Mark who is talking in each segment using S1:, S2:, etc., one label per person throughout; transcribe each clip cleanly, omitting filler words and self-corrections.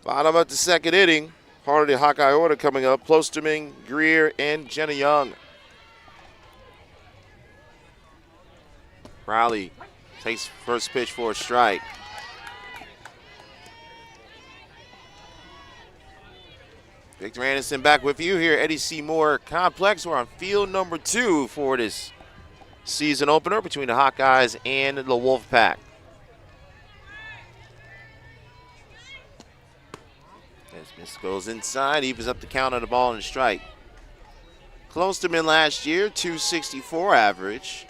S1: Bottom of the second inning. Part of the Hawkeye order coming up. Plosterman, Greer, and Jenna Young. Riley takes first pitch for a strike. Victor Anderson back with you here, Eddie C. Moore Complex. We're on field number 2 for this season opener between the Hawkeyes and the Wolfpack. As Smith goes inside, evens up the count on the ball and a strike. Klosterman last year, 264 average.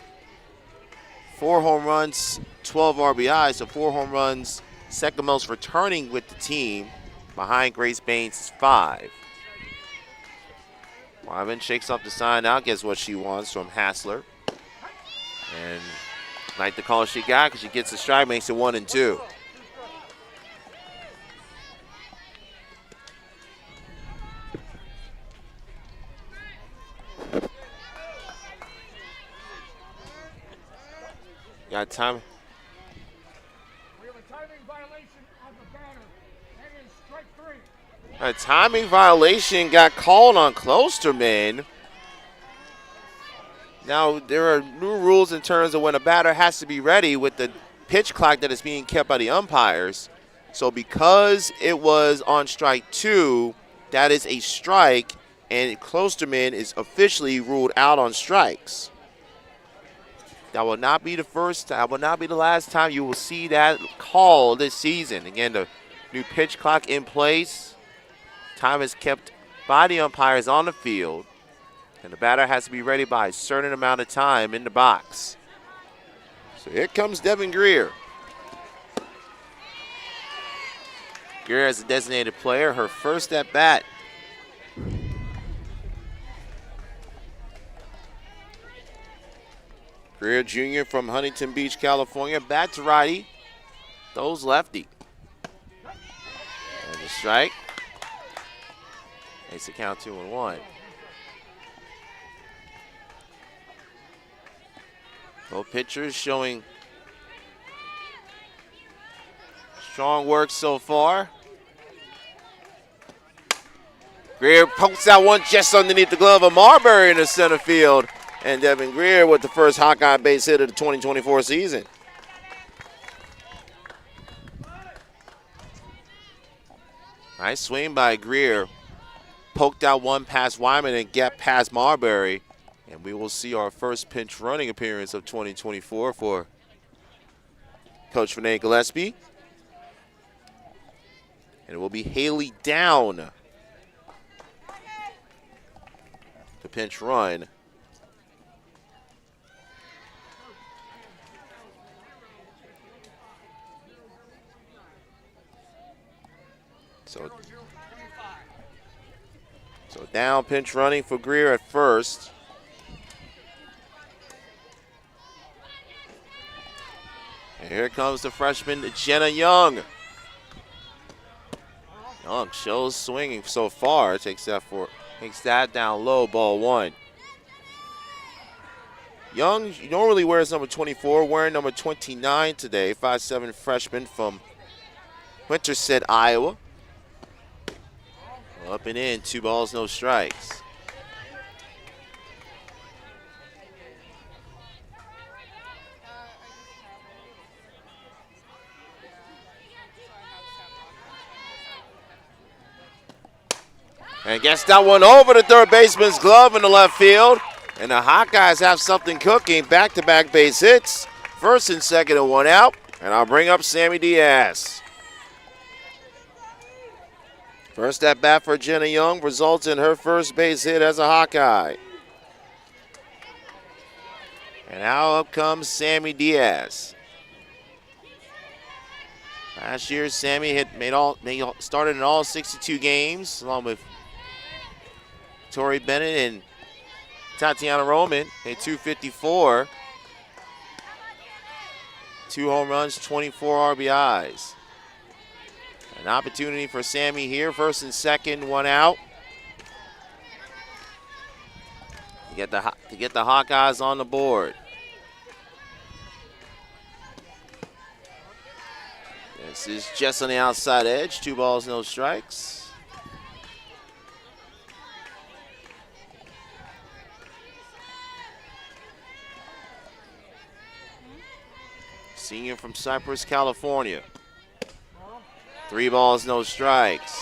S1: 4 home runs, 12 RBIs, so 4 home runs, second most returning with the team. Behind Grace Baines' 5. Wyman shakes off the sign now, gets what she wants from Hassler. And like the call she got because she gets the strike, makes it 1-2. Got time.
S2: We have a timing violation on the batter. That is strike 3.
S1: A timing violation got called on Klosterman. Now, there are new rules in terms of when a batter has to be ready with the pitch clock that is being kept by the umpires. So because it was on strike 2, that is a strike, and Klosterman is officially ruled out on strikes. That will not be the first, that will not be the last time you will see that call this season. Again, the new pitch clock in place. Time is kept by the umpires on the field. And the batter has to be ready by a certain amount of time in the box. So here comes Devin Greer. Greer as a designated player, her first at bat. Greer Jr. from Huntington Beach, California. Bats righty, throws lefty. And a strike. Makes the count 2-1. Both pitchers showing strong work so far. Greer pokes out one just underneath the glove of Marbury in the center field. And Devin Greer with the first Hawkeye base hit of the 2024 season. Nice swing by Greer. Poked out one past Wyman and get past Marbury. And we will see our first pinch running appearance of 2024 for Coach Renee Gillespie. And it will be Haley Down to pinch run. So down pinch running for Greer at first. And here comes the freshman, Jenna Young. Young shows swinging so far. Takes that down low, ball 1. Young normally wears number 24, wearing number 29 today. 5'7" freshman from Winterset, Iowa. Up and in, 2 balls, no strikes. And gets that one over the third baseman's glove in the left field. And the Hawkeyes have something cooking. Back-to-back base hits. First and second and 1 out. And I'll bring up Sammy Diaz. First at bat for Jenna Young results in her first base hit as a Hawkeye. And now up comes Sammy Diaz. Last year, Sammy started in all 62 games, along with Tori Bennett and Tatiana Roman at 254. 2 home runs, 24 RBIs. An opportunity for Sammy here, first and second, 1 out. To get the Hawkeyes on the board. This is just on the outside edge. 2 balls, no strikes. Senior from Cypress, California. 3 balls, no strikes.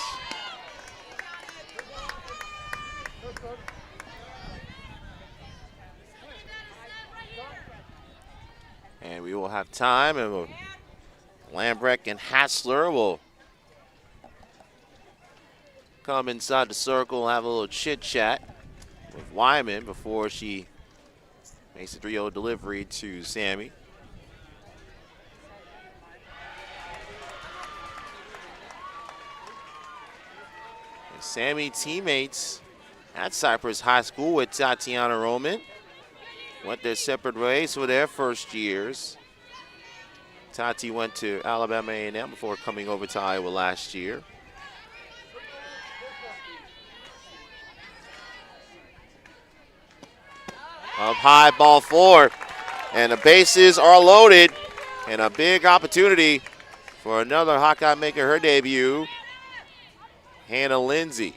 S1: And we will have time, and Lambrecht and Hassler will come inside the circle and have a little chit-chat with Wyman before she makes a 3-0 delivery to Sammy. And Sammy teammates at Cypress High School with Tatiana Roman. Went their separate ways for their first years. Tati went to Alabama A&M before coming over to Iowa last year. Up high, ball 4. And the bases are loaded. And a big opportunity for another Hawkeye making her debut, Hannah Lindsay.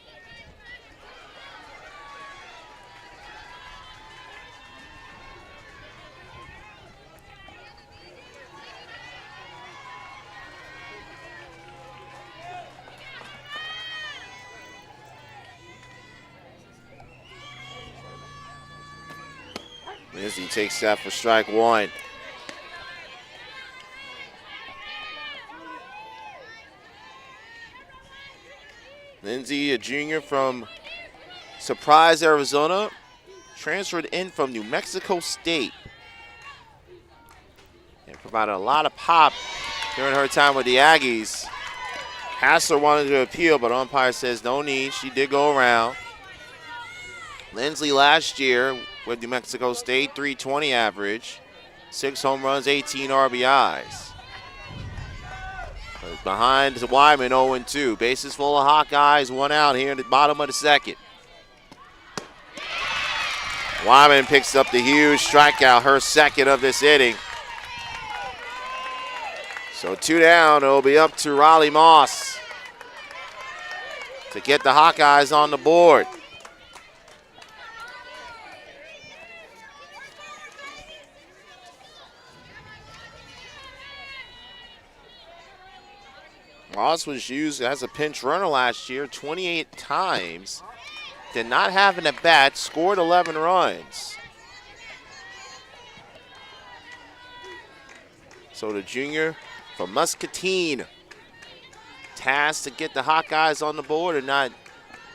S1: Lindsay takes that for strike 1. Lindsay, a junior from Surprise, Arizona, transferred in from New Mexico State and provided a lot of pop during her time with the Aggies. Hassler wanted to appeal, but umpire says no need. She did go around. Lindsay last year with New Mexico State, 320 average, 6 home runs, 18 RBIs. Behind Wyman, 0-2. Bases full of Hawkeyes, 1 out here in the bottom of the second. Wyman picks up the huge strikeout, her second of this inning. So 2 down, it'll be up to Riley Moss to get the Hawkeyes on the board. Moss was used as a pinch runner last year 28 times. Did not have an at-bat, scored 11 runs. So the junior from Muscatine, tasked to get the Hawkeyes on the board and not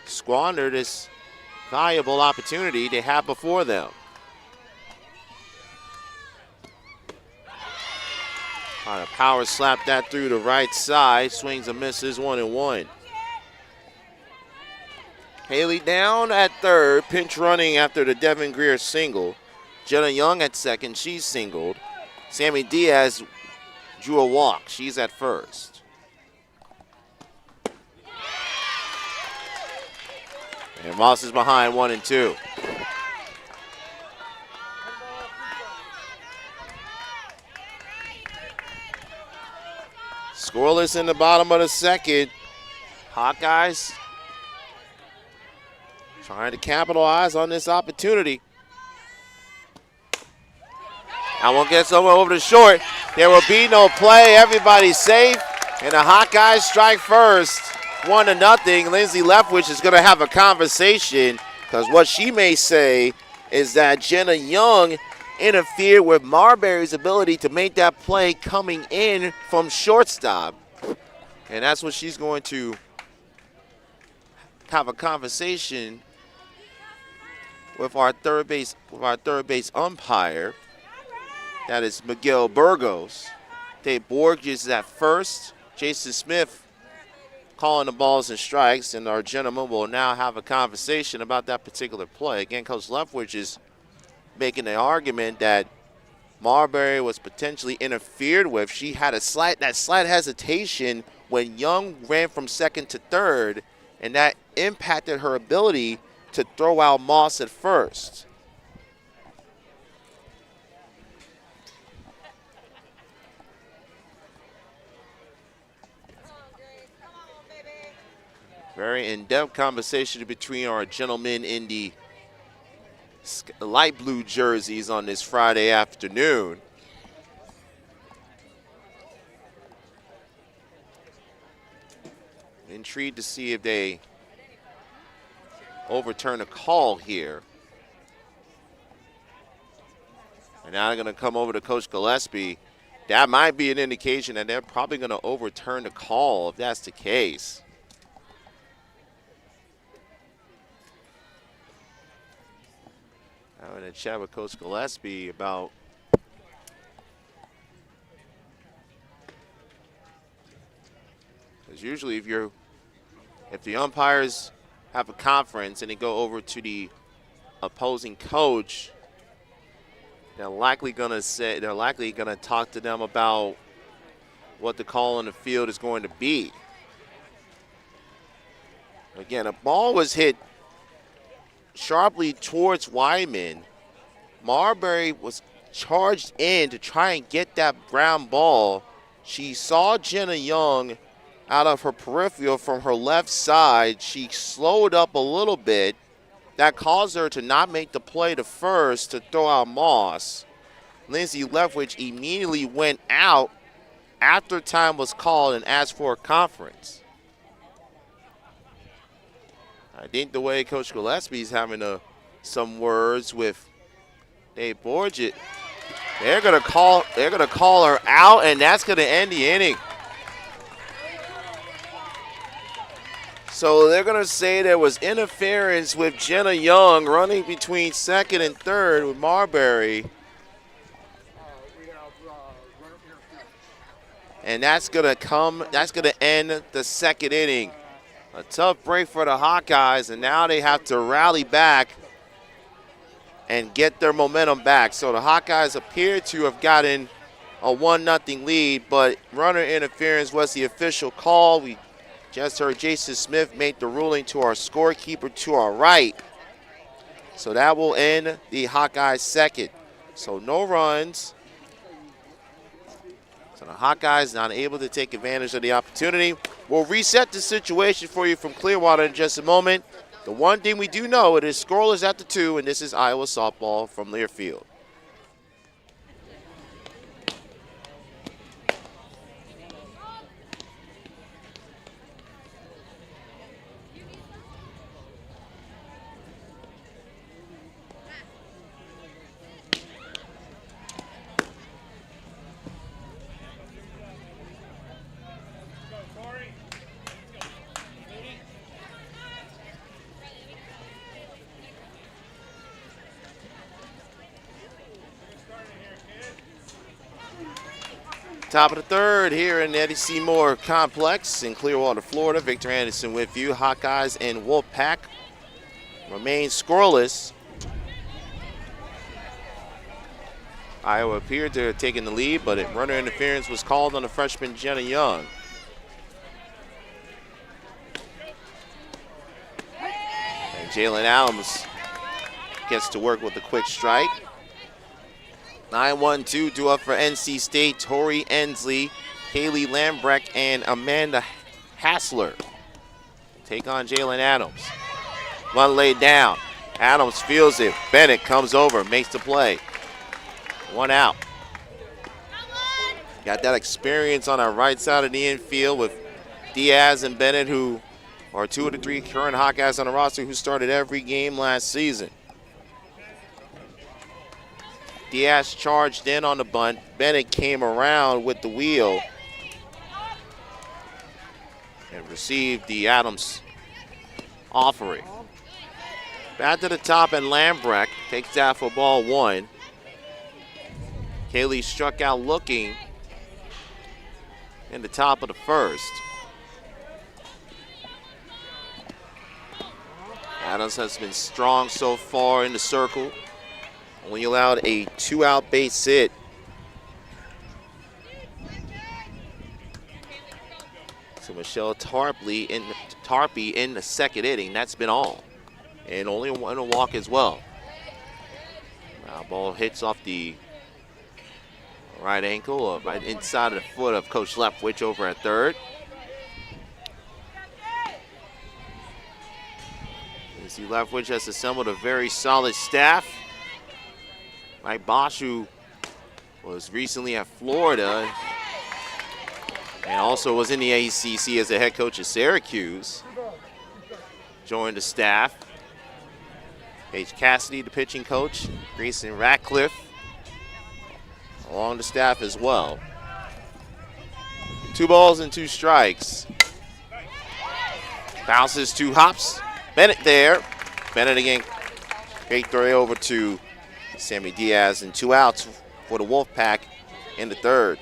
S1: squander this valuable opportunity they have before them. Trying to power slap that through the right side. Swings and misses, 1-1. Haley down at third, pinch running after the Devin Greer single. Jenna Young at second, she's singled. Sammy Diaz drew a walk, she's at first. And Moss is behind, 1-2. Scoreless in the bottom of the second. Hawkeyes trying to capitalize on this opportunity. I won't get someone over the short. There will be no play. Everybody's safe. And the Hawkeyes strike first. 1-0. Lindsay Leftwich is going to have a conversation because what she may say is that Jenna Young interfered with Marbury's ability to make that play coming in from shortstop. And that's what she's going to have a conversation with our third base umpire. That is Miguel Burgos. Dave Borges is at first. Jason Smith calling the balls and strikes, and our gentleman will now have a conversation about that particular play. Again, Coach Leftwich is making the argument that Marbury was potentially interfered with. She had that slight hesitation when Young ran from second to third, and that impacted her ability to throw out Moss at first. Very in-depth conversation between our gentlemen in the light blue jerseys on this Friday afternoon. Intrigued to see if they overturn a call here. And now they're going to come over to Coach Gillespie. That might be an indication that they're probably going to overturn the call if that's the case. I'm going to chat with Coach Gillespie about because usually if the umpires have a conference and they go over to the opposing coach, they're likely going to talk to them about what the call on the field is going to be. Again, a ball was hit sharply towards Wyman. Marbury was charged in to try and get that ground ball. She saw Jenna Young out of her peripheral from her left side. She slowed up a little bit. That caused her to not make the play to first to throw out Moss. Lindsay Leftwich immediately went out after time was called and asked for a conference. I think the way Coach Gillespie's having some words with Dave Borget, they're gonna call her out, and that's gonna end the inning. So they're gonna say there was interference with Jenna Young running between second and third with Marbury. And that's gonna end the second inning. A tough break for the Hawkeyes, and now they have to rally back and get their momentum back. So the Hawkeyes appear to have gotten a 1-0 lead, but runner interference was the official call. We just heard Jason Smith make the ruling to our scorekeeper to our right. So that will end the Hawkeyes second. So no runs. So the Hawkeyes not able to take advantage of the opportunity. We'll reset the situation for you from Clearwater in just a moment. The one thing we do know, it is scoreless at the 2, and this is Iowa softball from Learfield. Top of the third here in the Eddie Seymour Complex in Clearwater, Florida. Victor Anderson with you. Hawkeyes and Wolfpack remain scoreless. Iowa appeared to have taken the lead, but runner interference was called on the freshman Jenna Young. And Jalen Adams gets to work with a quick strike. 9-1-2 due up for NC State. Tori Ensley, Kaylee Lambrecht, and Amanda Hassler take on Jalen Adams. One laid down. Adams feels it. Bennett comes over, makes the play. One out. Got that experience on our right side of the infield with Diaz and Bennett, who are 2 of the 3 current Hawkeyes on the roster who started every game last season. Diaz charged in on the bunt. Bennett came around with the wheel and received the Adams offering. Back to the top, and Lambrecht takes that for ball 1. Kaylee struck out looking in the top of the first. Adams has been strong so far in the circle. Only allowed a 2-out base hit. So Michelle Tarpey in the second inning. That's been all. And only one walk as well. Now ball hits off the right ankle, or right inside of the foot of Coach Leftwich over at third. NC Leftwich has assembled a very solid staff. Mike Bosch, who was recently at Florida and also was in the ACC as the head coach at Syracuse, joined the staff. Paige Cassidy, the pitching coach, Grayson Ratcliffe, along the staff as well. 2 balls and 2 strikes. Bounces 2 hops. Bennett there. Bennett again. Great throw over to Sammy Diaz, and 2 outs for the Wolfpack in the 3rd.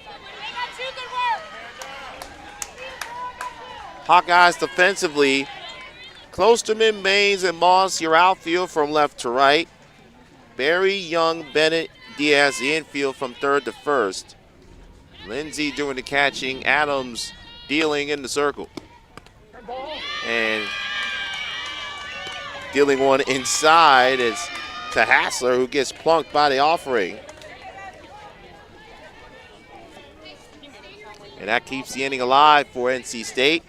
S1: Hawkeyes defensively. Klosterman, Baines, and Moss, your outfield from left to right. Barry, Young, Bennett, Diaz, the infield from 3rd to 1st. Lindsay doing the catching, Adams dealing in the circle. And dealing one inside is to Hassler, who gets plunked by the offering. And that keeps the inning alive for NC State,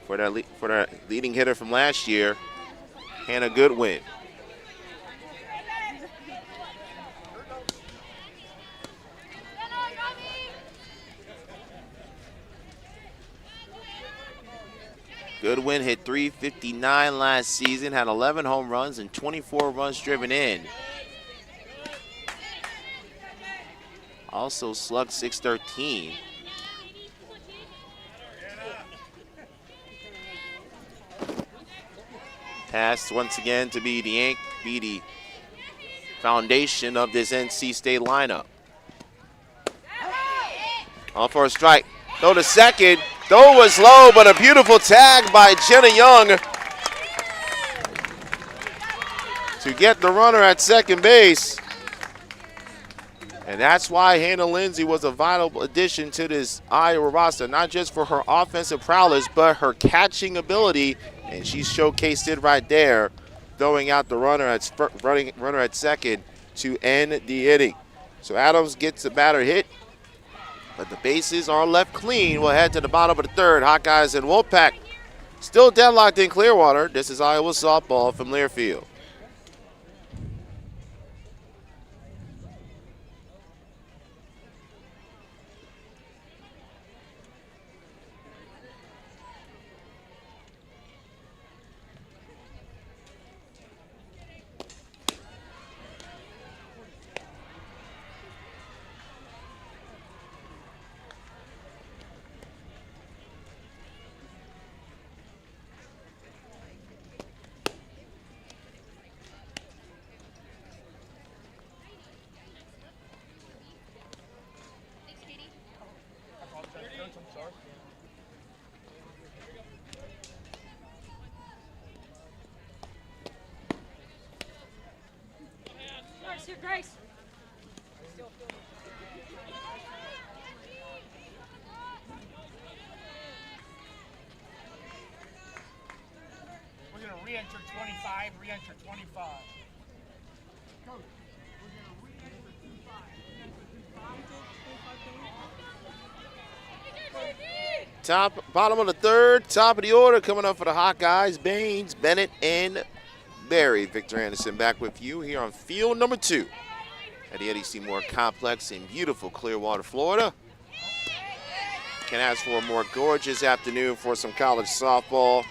S1: for their leading hitter from last year, Hannah Goodwin. Goodwin hit .359 last season, had 11 home runs and 24 runs driven in. Also slugged .613. Tasked once again to be the foundation of this NC State lineup. On for a strike. Throw to second. Throw was low, but a beautiful tag by Jenna Young to get the runner at second base. And that's why Hannah Lindsay was a vital addition to this Iowa roster, not just for her offensive prowess, but her catching ability. And she showcased it right there, throwing out the runner at second to end the inning. So Adams gets the batter hit, but the bases are left clean. We'll head to the bottom of the 3rd. Hawkeyes and Wolfpack still deadlocked in Clearwater. This is Iowa softball from Learfield.
S2: Grace. We're going to re-enter 25, re-enter 25. Coach, we're going to re-enter
S1: 25. Bottom of the 3rd, top of the order coming up for the Hawkeyes. Baines, Bennett, and Barry. Victor Anderson back with you here on field number 2 at the Eddie Seymour Complex in beautiful Clearwater, Florida. Can ask for a more gorgeous afternoon for some college softball.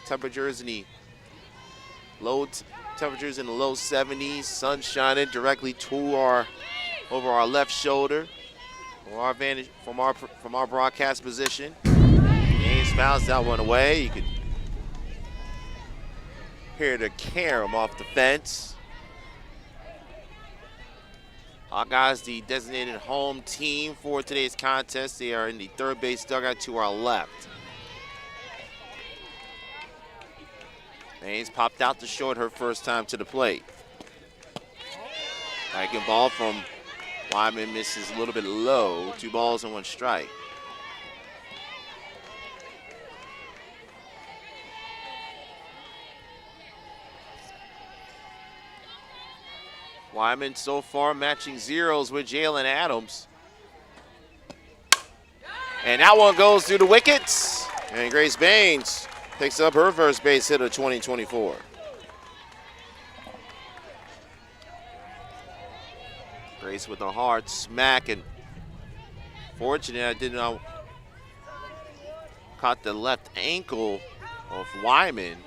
S1: Temperatures in the low 70s, sun shining directly over our left shoulder from our broadcast position. James fouls that one away. You can hear the carom off the fence. Hawkeyes, the designated home team for today's contest. They are in the 3rd base dugout to our left. Baines popped out to short her first time to the plate. Breaking ball from Wyman, misses a little bit low. 2 balls and 1 strike. Wyman so far matching zeros with Jalen Adams. And that one goes through the wickets. And Grace Baines picks up her first base hit of 2024. Grace with a hard smack, and fortunate I did not caught the left ankle of Wyman.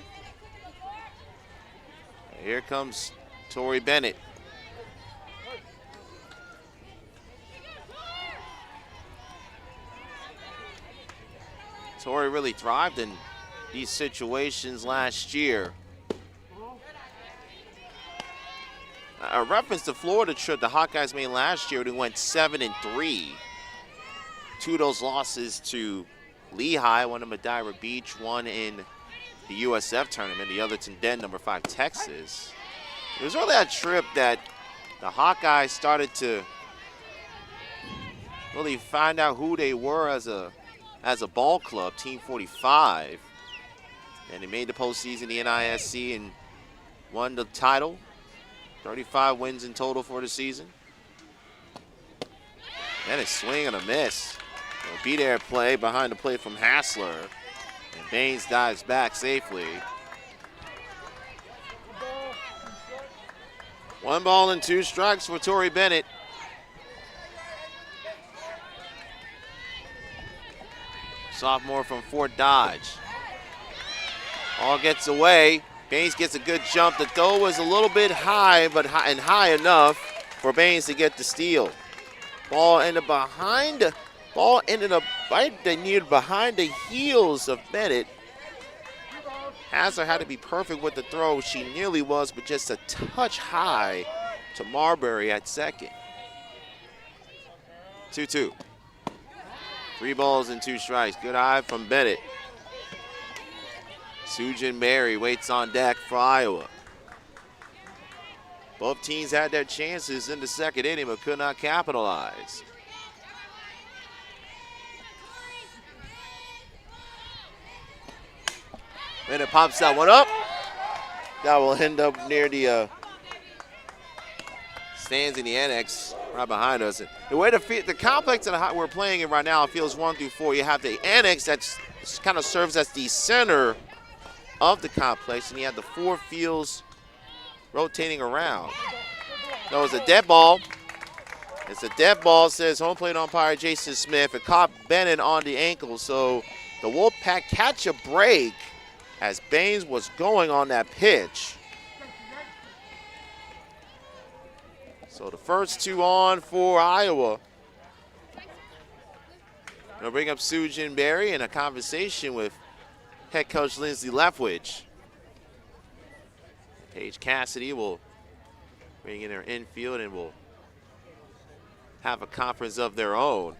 S1: And here comes Tori Bennett. Tori really thrived in these situations last year. A reference to Florida trip the Hawkeyes made last year, they went 7-3. 2 of those losses to Lehigh, one in Madeira Beach, one in the USF tournament, the other to Den, number 5, Texas. It was really that trip that the Hawkeyes started to really find out who they were as a ball club, Team 45. And they made the postseason, the NISC, and won the title. 35 wins in total for the season. And a swing and a miss. A be there play behind the play from Hassler. And Baines dives back safely. 1 ball and 2 strikes for Tori Bennett. Sophomore from Fort Dodge. Ball gets away. Baines gets a good jump. The throw was a little bit high, but high enough for Baines to get the steal. Ball ended up right behind the heels of Bennett. Hassler had to be perfect with the throw. She nearly was, but just a touch high to Marbury at second. 2-2. 3 balls and 2 strikes. Good eye from Bennett. Sujin Mary waits on deck for Iowa. Both teams had their chances in the second inning but could not capitalize. Bennett pops that one up. That will end up near the stands in the annex right behind us. The way the complex that we're playing in right now, fields 1 through 4, you have the annex that kind of serves as the center of the complex, and you have the 4 fields rotating around. No, it's a dead ball. It's a dead ball, says home plate umpire Jason Smith. It caught Bennett on the ankle, so the Wolfpack catch a break as Baines was going on that pitch. So the first 2 on for Iowa. I'll bring up Sujin Berry in a conversation with head coach Lindsay Leftwich. Paige Cassidy will bring in her infield and will have a conference of their own.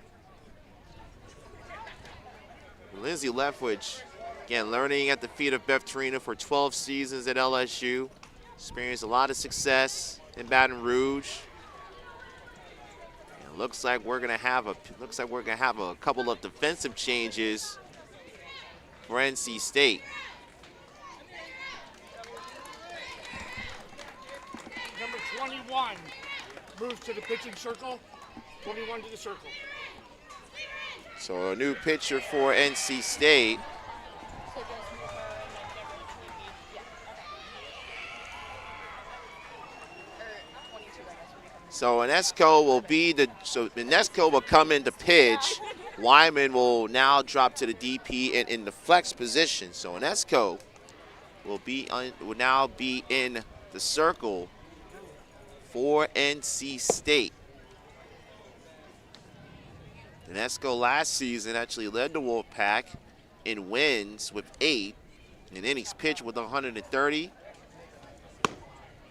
S1: Lindsay Leftwich, again, learning at the feet of Beth Torino for 12 seasons at LSU. Experienced a lot of success in Baton Rouge. And looks like we're gonna have a couple of defensive changes for NC State.
S2: Number 21 moves to the pitching circle. 21 to the circle.
S1: So a new pitcher for NC State. So Inesco will come in to pitch. Wyman will now drop to the DP and in the flex position. So Inesco will now be in the circle for NC State. Inesco last season actually led the Wolfpack in wins with 8, and innings pitched with 130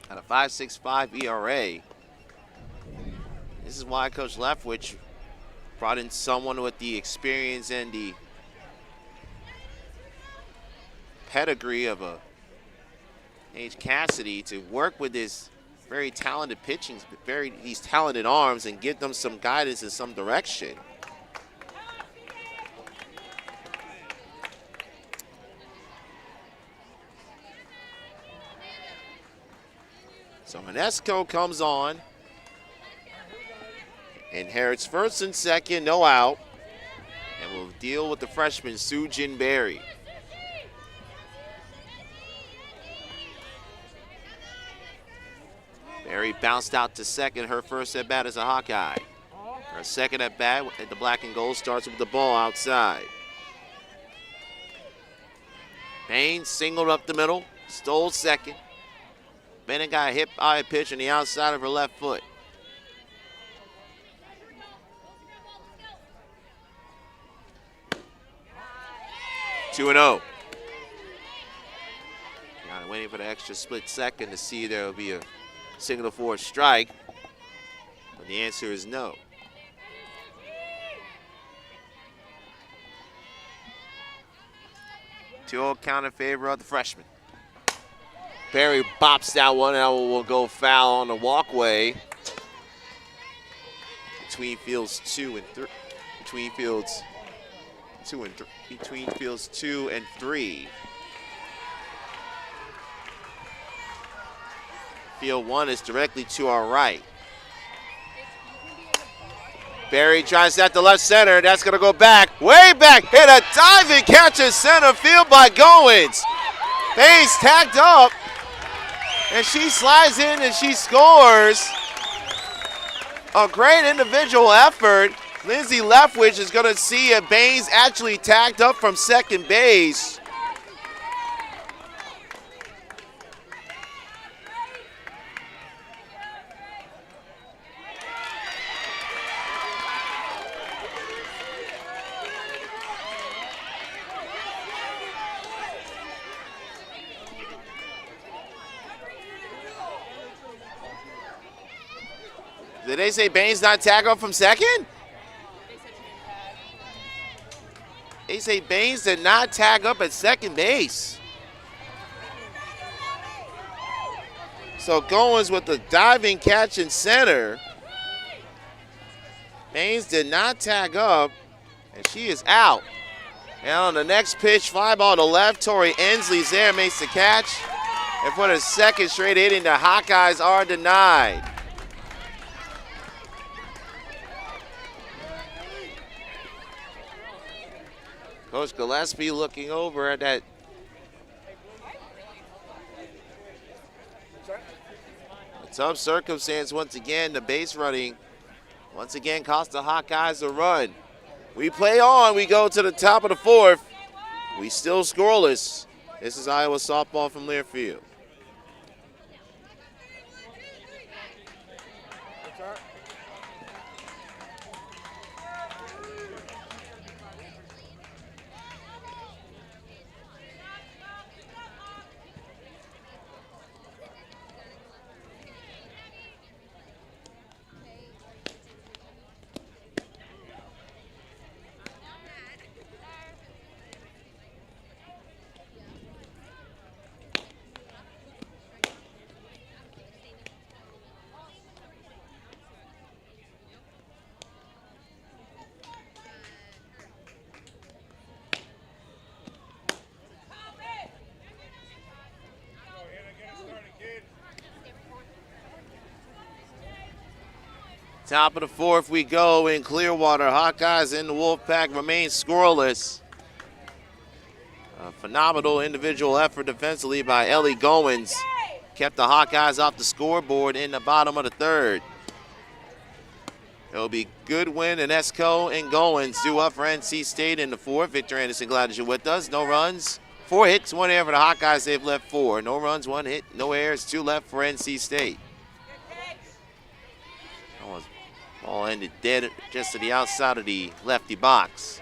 S1: at a 5.65 ERA. This is why Coach Leftwich brought in someone with the experience and the pedigree of a Paige Cassidy to work with this very talented pitching, these talented arms, and give them some guidance and some direction. So Inesco comes on, inherits first and second, no out, and will deal with the freshman Sujin Berry. Barry bounced out to second. Her first at bat as a Hawkeye. Her second at bat at the black and gold starts with the ball outside. Baines singled up the middle, stole second. Bennett got hit by a pitch on the outside of her left foot. Two and 0. Waiting for the extra split second to see if there will be a single for a strike. But the answer is no. 2-0 count in favor of the freshman. Barry bops that one, and that one will go foul on the walkway. Between fields 2 and 3. Between fields 2 and 3. Between fields 2 and 3. Field 1 is directly to our right. Barry tries that to left center. That's going to go back, way back. Hit a diving catch in center field by Goins. Baines tagged up, and she slides in and she scores. A great individual effort. Lindsay Leftwich is going to see a Baines actually tagged up from second base. Did they say Baines not tag up from second? They say Baines did not tag up at second base. So Goins with the diving catch in center. Baines did not tag up, and she is out. And on the next pitch, fly ball to left. Tori Ensley's there, makes the catch. And for the second straight inning, the Hawkeyes are denied. Coach Gillespie looking over at that. A tough circumstance once again. The base running once again cost the Hawkeyes a run. We play on. We go to the top of the fourth. We still scoreless. This is Iowa softball from Learfield. Top of the fourth we go in Clearwater. Hawkeyes in the Wolfpack remain scoreless. A phenomenal individual effort defensively by Ellie Goins kept the Hawkeyes off the scoreboard in the bottom of the third. It'll be Goodwin and Esco and Goins due up for NC State in the fourth. Victor Anderson, glad that you're with us. No runs, 4 hits, 1 error for the Hawkeyes. They've left 4. No runs, 1 hit, no errors, 2 left for NC State. Ball ended dead just to the outside of the lefty box.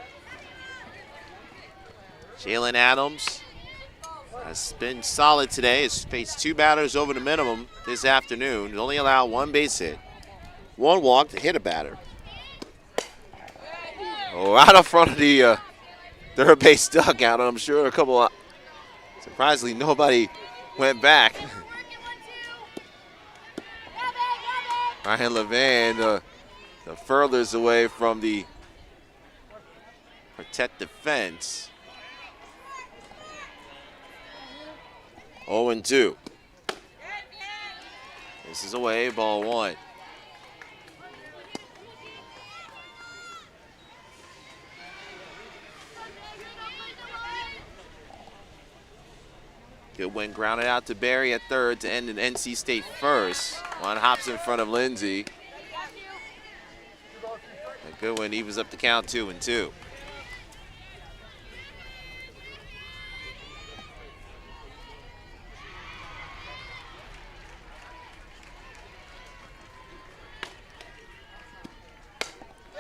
S1: Jalen Adams has been solid today. Has faced 2 batters over the minimum this afternoon. He's only allowed 1 base hit, 1 walk to hit a batter. Oh, right up front of the third base dugout. I'm sure a couple of, surprisingly, nobody went back. Ryan Levan, the furthest away from the protective fence. 0-2. This is away, ball 1. Good win, grounded out to Barry at third to end in NC State first. One hops in front of Lindsay. A good win evens up the count 2-2.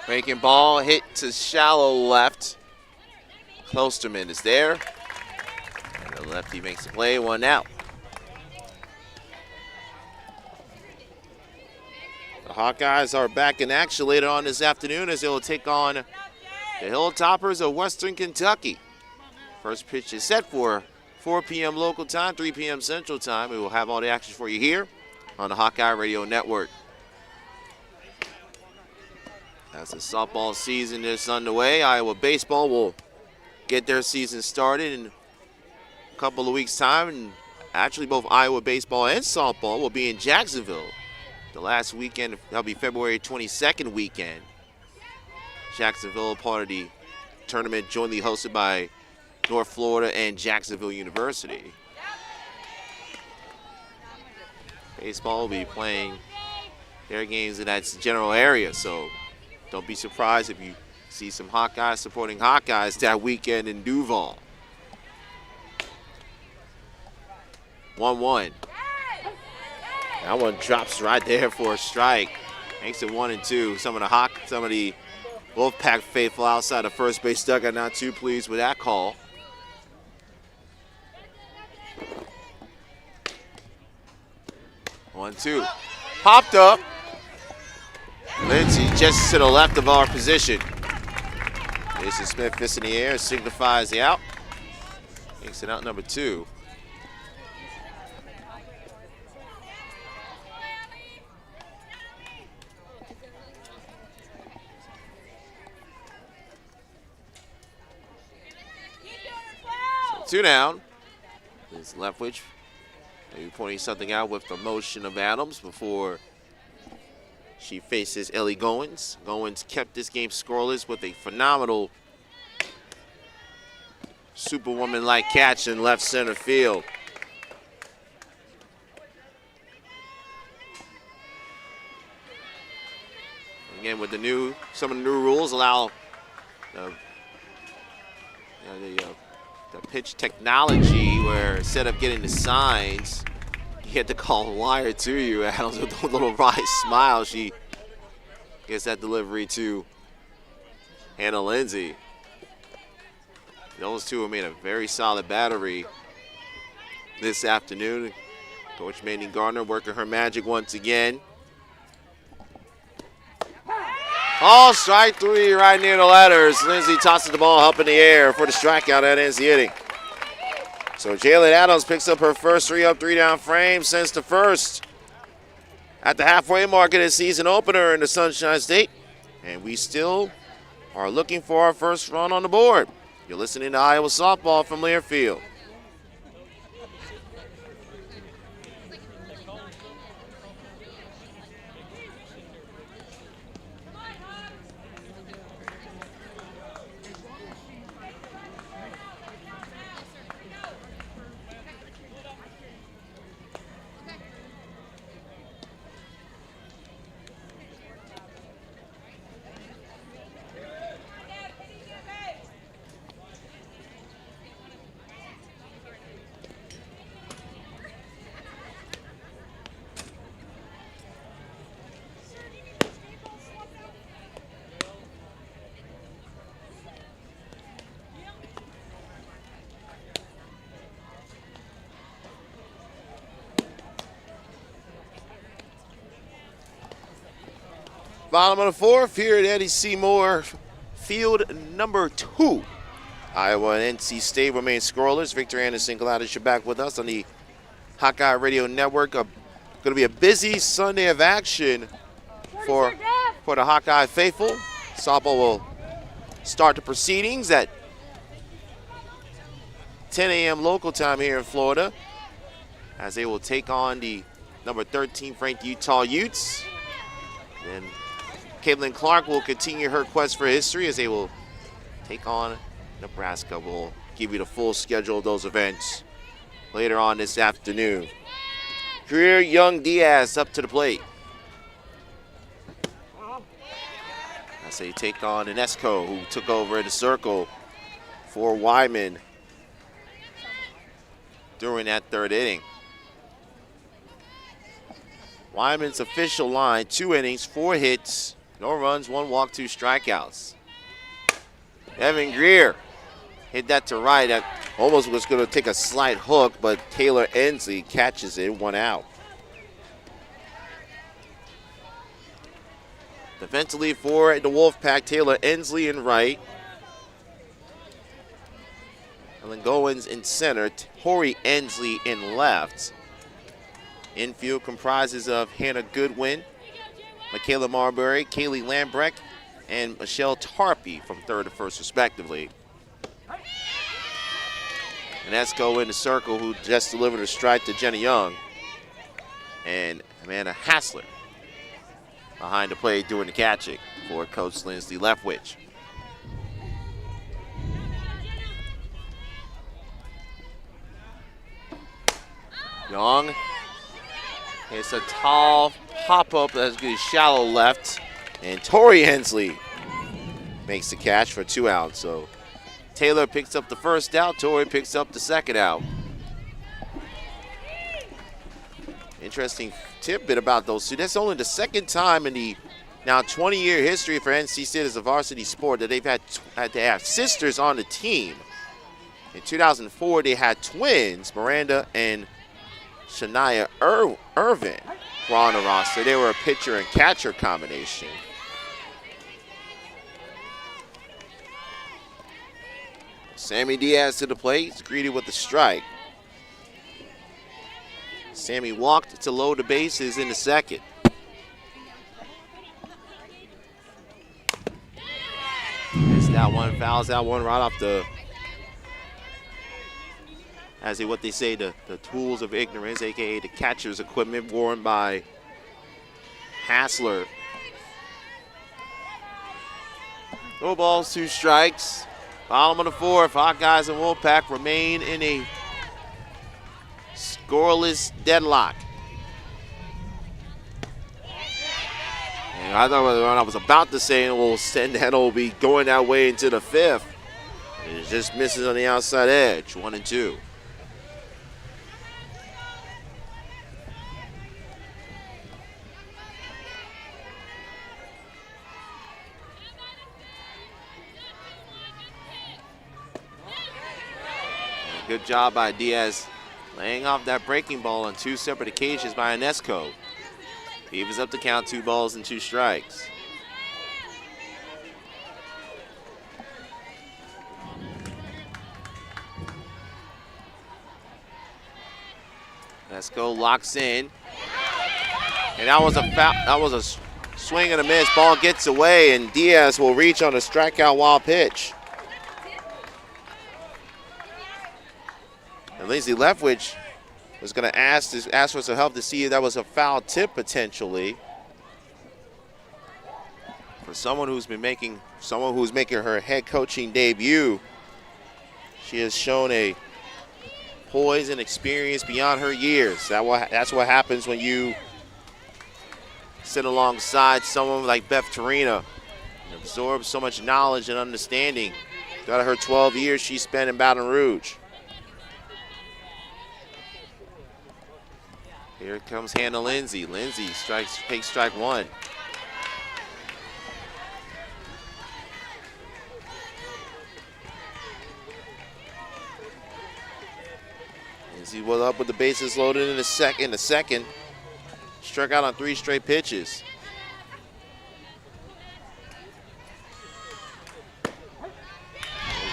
S1: Breaking ball hit to shallow left. Klosterman is there. And the lefty makes the play, 1 out. The Hawkeyes are back in action later on this afternoon as they will take on the Hilltoppers of Western Kentucky. First pitch is set for 4 p.m. local time, 3 p.m. Central Time. We will have all the action for you here on the Hawkeye Radio Network. As the softball season is underway, Iowa baseball will get their season started in a couple of weeks' time. And actually, both Iowa baseball and softball will be in Jacksonville the last weekend. That'll be February 22nd weekend. Jacksonville, part of the tournament jointly hosted by North Florida and Jacksonville University. Baseball will be playing their games in that general area, so don't be surprised if you see some Hawkeyes supporting Hawkeyes that weekend in Duval. 1-1. That one drops right there for a strike. Makes it 1-2. Some of the Wolfpack faithful outside of first base dugout not too pleased with that call. 1-2. Popped up. Lindsay just to the left of our position. Jason Smith fists in the air, signifies the out. Makes it out number 2. So 2 down. This Leftwich maybe pointing something out with the motion of Adams before she faces Ellie Goins. Goins kept this game scoreless with a phenomenal Superwoman-like catch in left center field. Again, with some of the new rules allow the pitch technology where instead of getting the signs, you had to call a wire to you. Adams with a little wry smile. She gets that delivery to Hannah Lindsay. Those two have made a very solid battery this afternoon. Coach Mandy Gardner working her magic once again. Oh, strike 3 right near the letters. Lindsay tosses the ball up in the air for the strikeout. That ends the inning. So Jalen Adams picks up her first 3-up, 3-down frame since the first at the halfway mark of the season opener in the Sunshine State. And we still are looking for our first run on the board. You're listening to Iowa Softball from Learfield. Bottom of the fourth here at Eddie Seymour Field number 2. Iowa and NC State remain scoreless. Victor Anderson, glad that you're back with us on the Hawkeye Radio Network. Going to be a busy Sunday of action for the Hawkeye faithful. Softball will start the proceedings at 10 a.m. local time here in Florida as they will take on the number 13 ranked Utah Utes. And Caitlin Clark will continue her quest for history as they will take on Nebraska. We'll give you the full schedule of those events later on this afternoon. Greer, Young, Diaz up to the plate. As they take on Inesco, who took over in the circle for Wyman during that third inning. Wyman's official line, 2 innings, 4 hits, no runs, 1 walk, 2 strikeouts. Evan Greer hit that to right. That almost was going to take a slight hook, but Taylor Ensley catches it, 1 out. Defensively for the Wolfpack, Taylor Ensley in right. Ellen Goins in center, Tori Ensley in left. Infield comprises of Hannah Goodwin, Michaela Marbury, Kaylee Lambrecht, and Michelle Tarpey from third to first respectively. Inesco in the circle, who just delivered a strike to Jenna Young. And Amanda Hassler behind the plate doing the catching for Coach Lindsay Leftwich. Young hits a tall pop-up that's good, shallow left, and Tori Hensley makes the catch for 2 outs. So Taylor picks up the first out, Tori picks up the second out. Interesting tidbit about those two. That's only the second time in the now 20-year history for NC State as a varsity sport that they've had to have sisters on the team. In 2004, they had twins, Miranda and Shania Irvin, were on the roster. They were a pitcher and catcher combination. Sammy Diaz to the plate. He's greeted with a strike. Sammy walked to load the bases in the second. Missed that one, fouls that one right off the, what they say, the tools of ignorance, aka the catcher's equipment worn by Hassler. No balls, 2 strikes. Bottom of the 4th, Hawkeyes and Wolfpack remain in a scoreless deadlock. And I thought what I was about to say, that will be going that way into the 5th. It just misses on the outside edge, 1-2. Good job by Diaz, laying off that breaking ball on 2 separate occasions by Inesco. Evens up the count, 2 balls and 2 strikes. Inesco locks in, and that was a foul. That was a swing and a miss. Ball gets away, and Diaz will reach on a strikeout wild pitch. And Lindsay Leftwich was going to ask for some help to see if that was a foul tip potentially. For someone who's making her head coaching debut, she has shown a poise and experience beyond her years. That's what happens when you sit alongside someone like Beth Torina and absorb so much knowledge and understanding. Out of her 12 years she spent in Baton Rouge. Here comes Hannah Lindsay. Lindsay takes strike 1. Lindsay was up with the bases loaded in the second. Struck out on 3 straight pitches.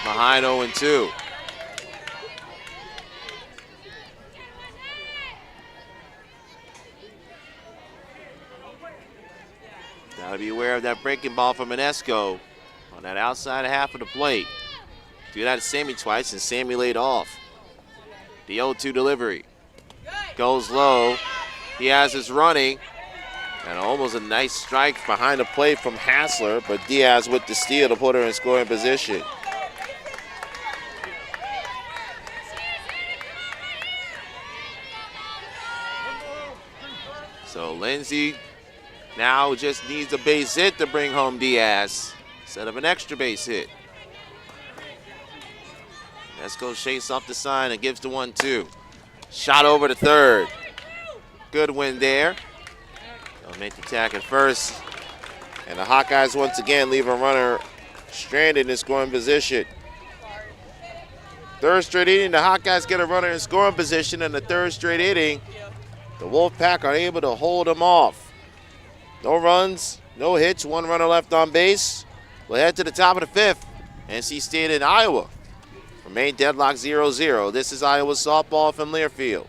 S1: Behind 0-2. Got to be aware of that breaking ball from Inesco on that outside half of the plate. Do that to Sammy twice, and Sammy laid off. The 0-2 delivery. Goes low. Diaz is running. And almost a nice strike behind the plate from Hassler, but Diaz with the steal to put her in scoring position. Lindsay now just needs a base hit to bring home Diaz instead of an extra base hit. Esco shakes off the sign and gives the 1-2. Shot over to third. Good win there. They'll make the tack at first. And the Hawkeyes once again leave a runner stranded in scoring position. Third straight inning, the Hawkeyes get a runner in scoring position. In the third straight inning, the Wolfpack are able to hold them off. No runs, no hits, one runner left on base. We'll head to the top of the fifth. NC State and Iowa remain deadlock 0-0. This is Iowa softball from Learfield.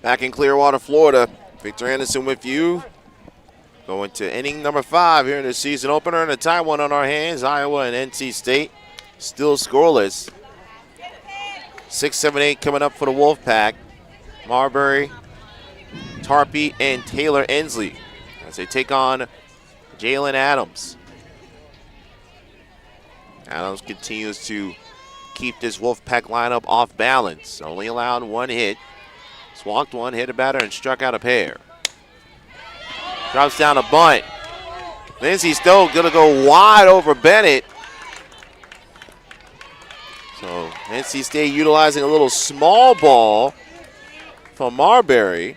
S1: Back in Clearwater, Florida, Victor Anderson with you. Going to inning number 5 here in the season opener, and a tie one on our hands. Iowa and NC State still scoreless. 6, 7, 8 coming up for the Wolfpack. Marbury, Tarpey, and Taylor Ensley as they take on Jalen Adams. Adams continues to keep this Wolfpack lineup off balance. Only allowed one hit. Walked one, hit a batter, and struck out a pair. Drops down a bunt. Lindsey still going to go wide over Bennett. So NC State utilizing a little small ball from Marbury.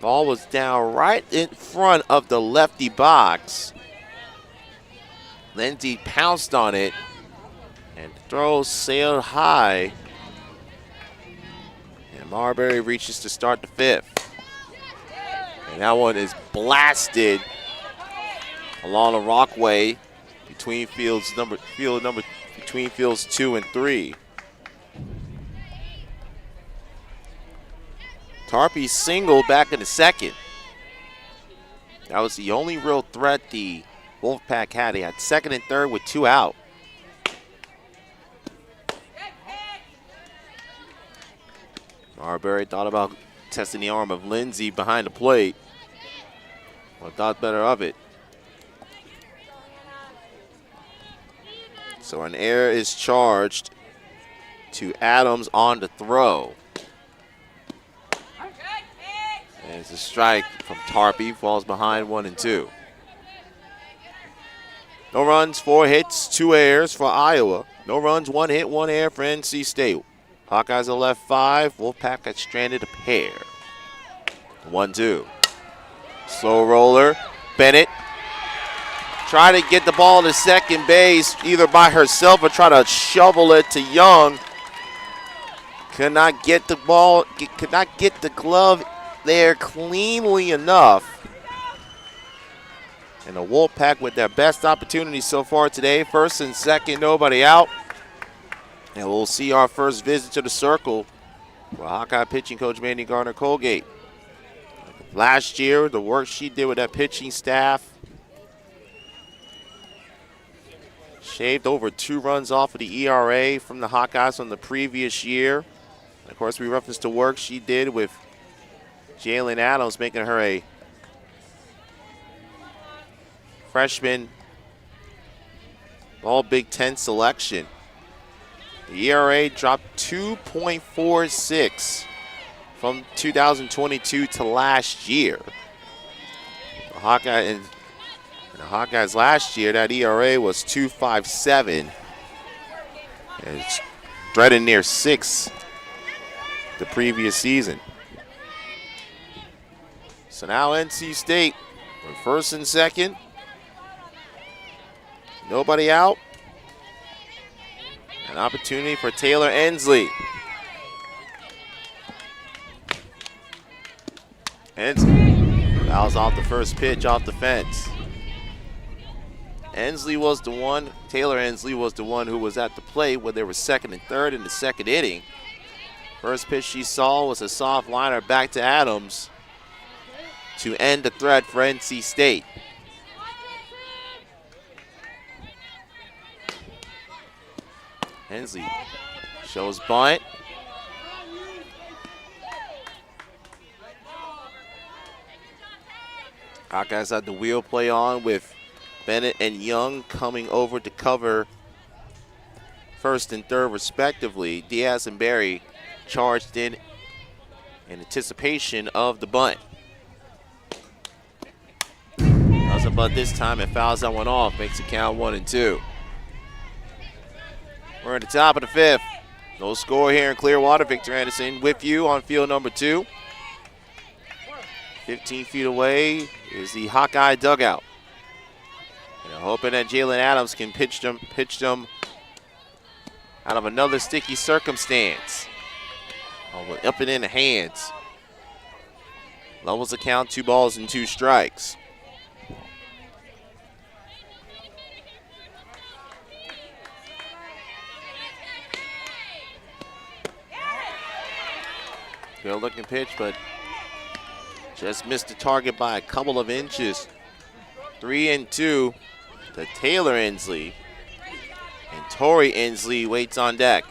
S1: Ball was down right in front of the lefty box. Lindsey pounced on it, and the throw sailed high. And Marbury reaches to start the 5th. And that one is blasted along the Rockway between fields between fields 2 and 3. Tarpey singled back in the second. That was the only real threat the Wolfpack had. He had second and third with 2 out. Marbury thought about testing the arm of Lindsey behind the plate. Well, thought better of it. So an error is charged to Adams on the throw. And it's a strike from Tarpey. Falls behind 1 and 2. No runs, 4 hits, 2 errors for Iowa. No runs, 1 hit, 1 error for NC State. Hawkeyes are left 5. Wolfpack got stranded a pair. 1-2. Slow roller. Bennett try to get the ball to second base either by herself or try to shovel it to Young. Could not get the ball, could not get the glove there cleanly enough. And the Wolfpack with their best opportunity so far today. First and second, nobody out. And we'll see our first visit to the circle for Hawkeye pitching coach Mandy Gardner-Colgate. Last year, the work she did with that pitching staff shaved over 2 runs off of the ERA from the Hawkeyes from the previous year. And of course, we referenced the work she did with Jalen Adams, making her a freshman All Big Ten selection. The ERA dropped 2.46 from 2022 to last year. The Hawkeyes last year, that ERA was 2.57. And it's threading near 6 the previous season. So now NC State, with first and second. Nobody out. An opportunity for Taylor Ensley. Ensley fouls off the first pitch off the fence. Taylor Ensley was the one who was at the plate when there was second and third in the second inning. First pitch she saw was a soft liner back to Adams to end the threat for NC State. Ensley shows bunt. Hawkeyes had the wheel play on with Bennett and Young coming over to cover first and third respectively. Diaz and Berry charged in anticipation of the bunt. Does a bunt this time and fouls that one off, makes it count 1-2. We're at the top of the fifth. No score here in Clearwater. Victor Anderson with you on field number 2. 15 feet away is the Hawkeye dugout. And they're hoping that Jalen Adams can pitch them out of another sticky circumstance. Up and in the hands. Levels the count, 2 balls and 2 strikes. Good looking pitch, but just missed the target by a couple of inches. 3-2 to Taylor Ensley. And Tori Ensley waits on deck.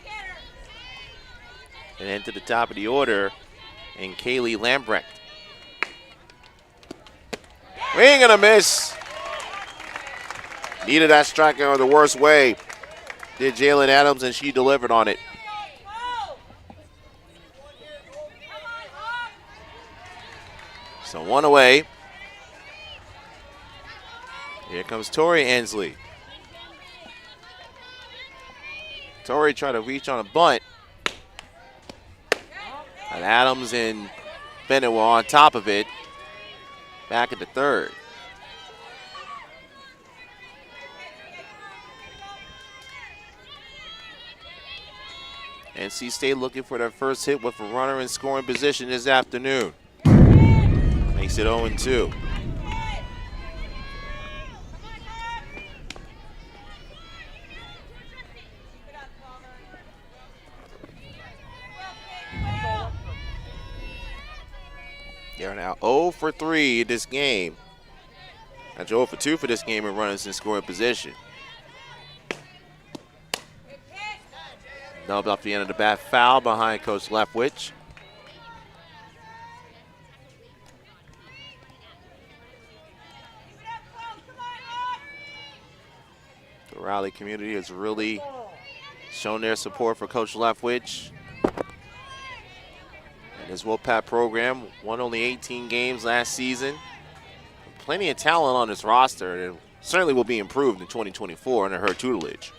S1: And into the top of the order, and Kaylee Lambrecht. Swing and a miss. Needed that strikeout the worst way. Did Jalen Adams, and she delivered on it. So 1 away. Here comes Tori Ensley. Tori tried to reach on a bunt. And Adams and Bennett were on top of it. Back at the third. NC State looking for their first hit with a runner in scoring position this afternoon. Makes it 0-2. They're now 0 for 3 this game. That's 0 for 2 for this game in runners in scoring position. Dubbed off the end of the bat, foul behind Coach Leftwich. The Raleigh community has really shown their support for Coach Leftwich and his WOPAT program. Won only 18 games last season. Plenty of talent on this roster, and certainly will be improved in 2024 under her tutelage.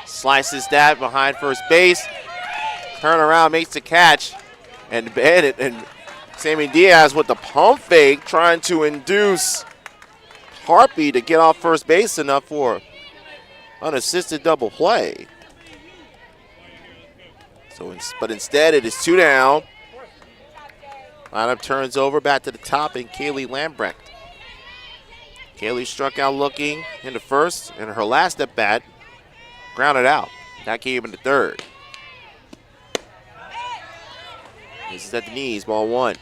S1: Slices that behind first base. Turn around, makes the catch. And Bennett and Sammy Diaz with the pump fake, trying to induce Harpy to get off first base enough for unassisted double play. But instead, it is 2 down. Lineup turns over, back to the top, and Kaylee Lambrecht. Kaylee struck out looking in the first, and her last at bat grounded out. That came in the third. This is at the knees, ball 1.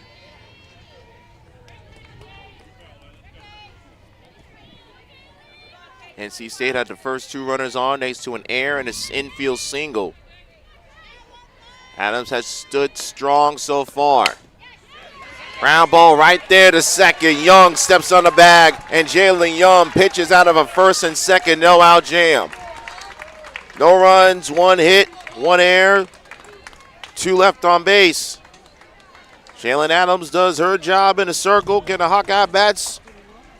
S1: NC State had the first 2 runners on next to an error and an infield single. Adams has stood strong so far. Ground ball right there to second. Young steps on the bag, and Jalen Young pitches out of a first and second no-out jam. No runs, 1 hit, 1 error, 2 left on base. Jalen Adams does her job in the circle. Can the Hawkeye bats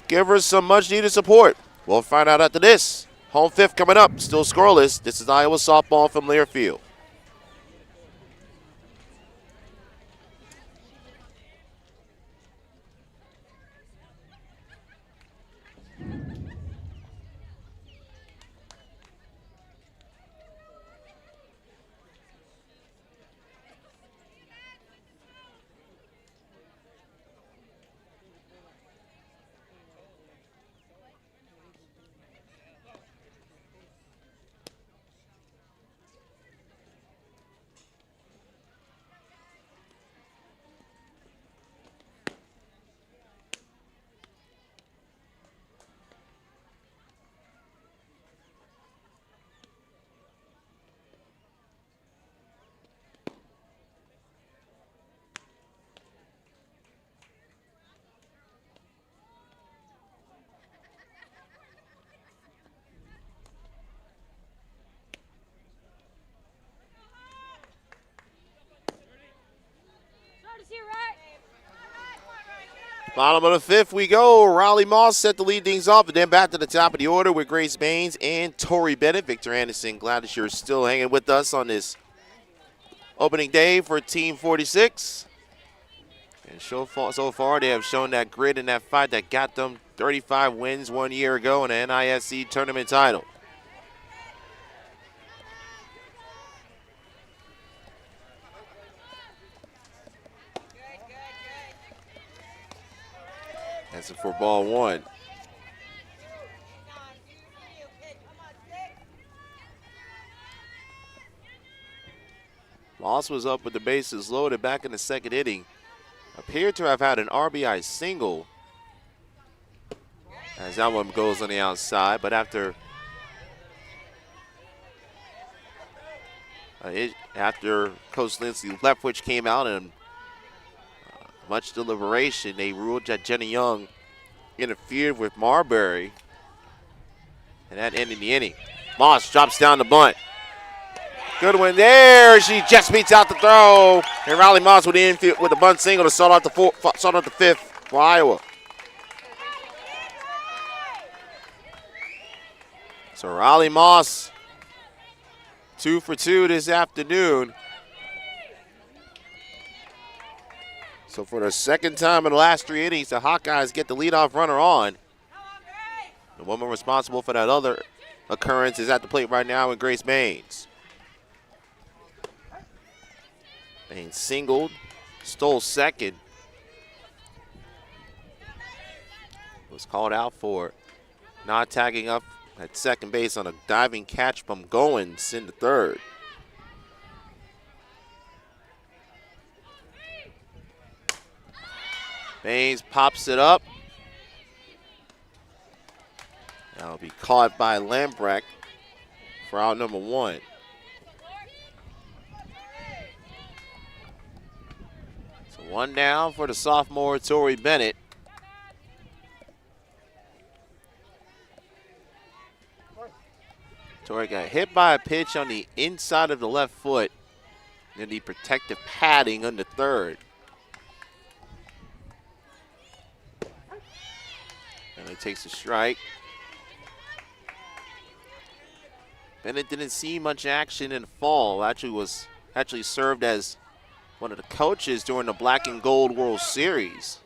S1: give her some much-needed support? We'll find out after this. Home fifth coming up. Still scoreless. This is Iowa softball from Learfield. Bottom of the fifth we go. Riley Moss set to lead things off, and then back to the top of the order with Grace Baines and Tori Bennett. Victor Anderson, glad that you're still hanging with us on this opening day for Team 46. And so far, they have shown that grit and that fight that got them 35 wins 1 year ago in the NISC tournament title. That's it for ball 1. Moss was up with the bases loaded back in the second inning. Appeared to have had an RBI single as that one goes on the outside, but after Coach Lindsay Leftwich came out and much deliberation, they ruled that Jenny Young interfered with Marbury, and that ended the inning. Moss drops down the bunt. Good one there. She just beats out the throw, and Riley Moss with the infield with the bunt single to start out the fifth for Iowa. So Riley Moss, 2 for 2 this afternoon. So for the second time in the last 3 innings, the Hawkeyes get the leadoff runner on. The woman responsible for that other occurrence is at the plate right now in Grace Baines. Baines singled, stole second. Was called out for not tagging up at second base on a diving catch from Goins in the third. Baines pops it up. That'll be caught by Lambrecht for out number 1. So 1 down for the sophomore Tori Bennett. Tori got hit by a pitch on the inside of the left foot in the protective padding on the third. And he takes a strike. Bennett didn't see much action in the fall. Actually served as one of the coaches during the Black and Gold World Series.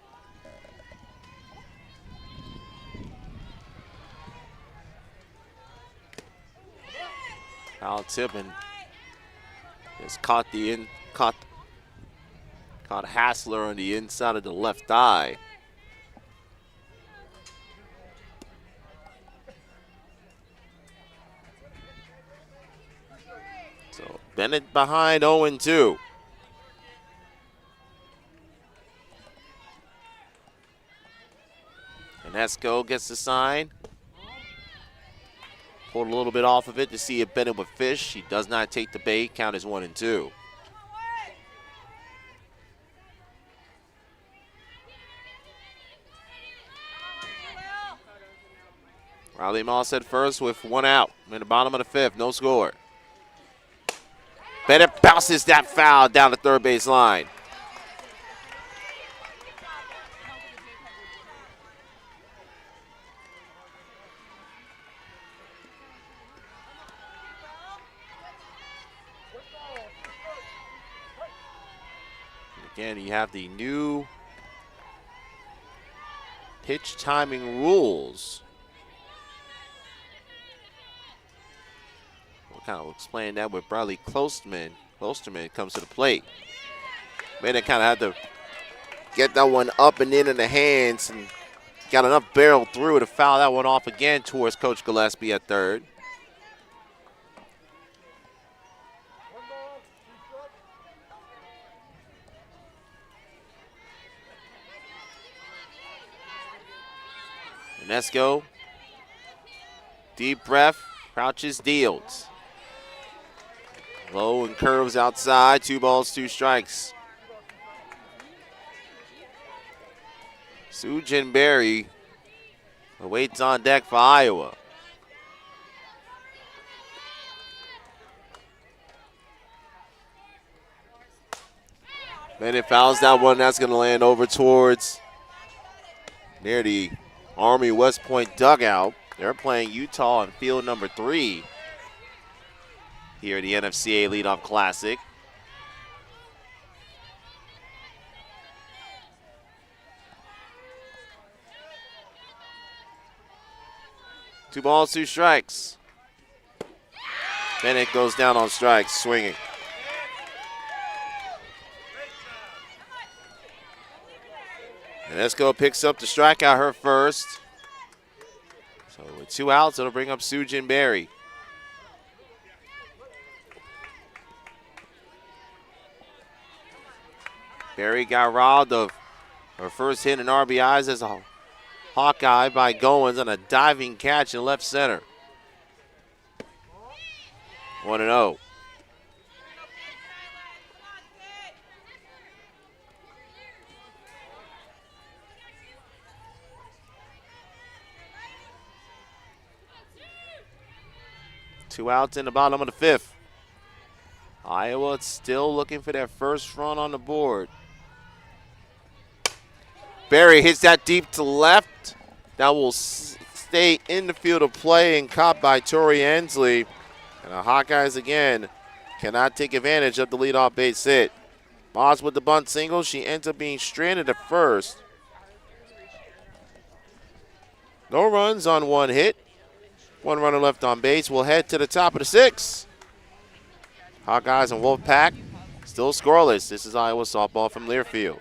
S1: Foul tip and just caught Hassler on the inside of the left eye. So Bennett behind 0-2. And Esco gets the sign. Pulled a little bit off of it to see if Bennett would fish. He does not take the bait. Count is 1-2. Riley Moss at first with 1 out in the bottom of the fifth. No score. Bennett bounces that foul down the third base line. Again, you have the new pitch timing rules. We'll kind of explain that with Bradley Klosterman. Klosterman comes to the plate. Bennett kind of had to get that one up and in the hands and got enough barrel through to foul that one off again towards Coach Gillespie at third. Inesco, deep breath, crouches, deals. Low and curves outside, 2 balls, 2 strikes. Sujin Berry awaits on deck for Iowa. Bennett fouls that one. That's going to land over towards near the Army West Point dugout. They're playing Utah on field number 3 here at the NFCA Leadoff Classic. Two balls, 2 strikes. Bennett goes down on strikes, swinging. Inesco picks up the strikeout, her first. So with 2 outs, it'll bring up Sujin Berry. Berry got robbed of her first hit in RBIs as a Hawkeye by Goins on a diving catch in left center. 1-0. Two outs in the bottom of the 5th. Iowa still looking for their first run on the board. Berry hits that deep to left. That will stay in the field of play and caught by Tori Ensley. And the Hawkeyes again cannot take advantage of the leadoff base hit. Moss with the bunt single. She ends up being stranded at first. No runs on 1 hit. 1 runner left on base. We'll head to the top of the 6th. Hawkeyes and Wolfpack still scoreless. This is Iowa softball from Learfield.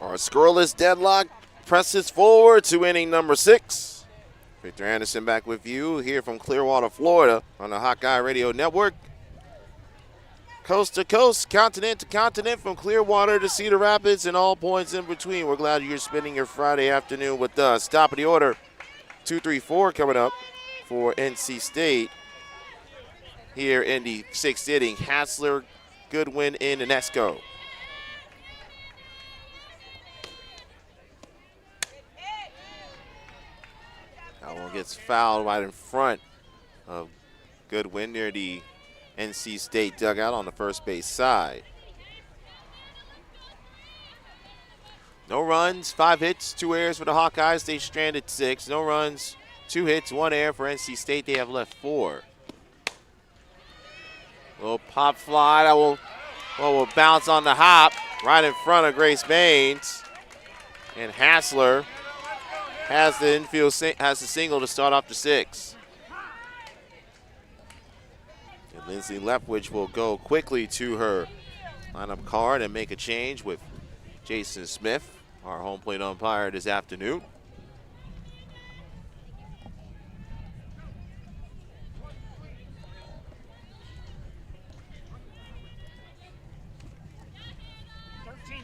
S1: Our scoreless deadlock presses forward to inning number 6. Victor Anderson back with you here from Clearwater, Florida on the Hawkeye Radio Network. Coast to coast, continent to continent, from Clearwater to Cedar Rapids and all points in between. We're glad you're spending your Friday afternoon with us. Top of the order, 2-3-4 coming up for NC State here in the 6th inning. Hassler, Goodwin, and Inesco. That one gets fouled right in front of Goodwin near the NC State dugout on the first base side. No runs, 5 hits, 2 errors for the Hawkeyes. They stranded 6. No runs, 2 hits, 1 error for NC State. They have left 4. Little pop fly that will bounce on the hop. right in front of Grace Baines. And Hassler has the infield, has the single to start off the 6th. And Lindsay Lepwich will go quickly to her lineup card and make a change with Jason Smith, our home plate umpire this afternoon.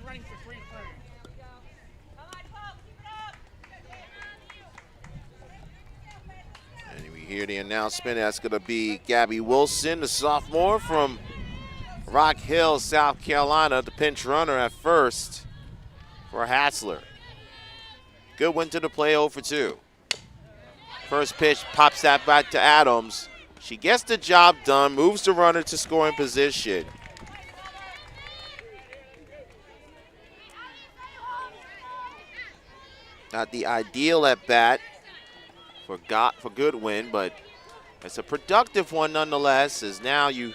S2: Running for 3
S1: And we hear the announcement. That's going to be Gabby Wilson, the sophomore from Rock Hill, South Carolina, the pinch runner at first for Hassler. Goodwin to the play, 0 for 2. First pitch pops that back to Adams. She gets the job done, moves the runner to scoring position. Not the ideal at bat for Goodwin, but it's a productive one nonetheless, as now you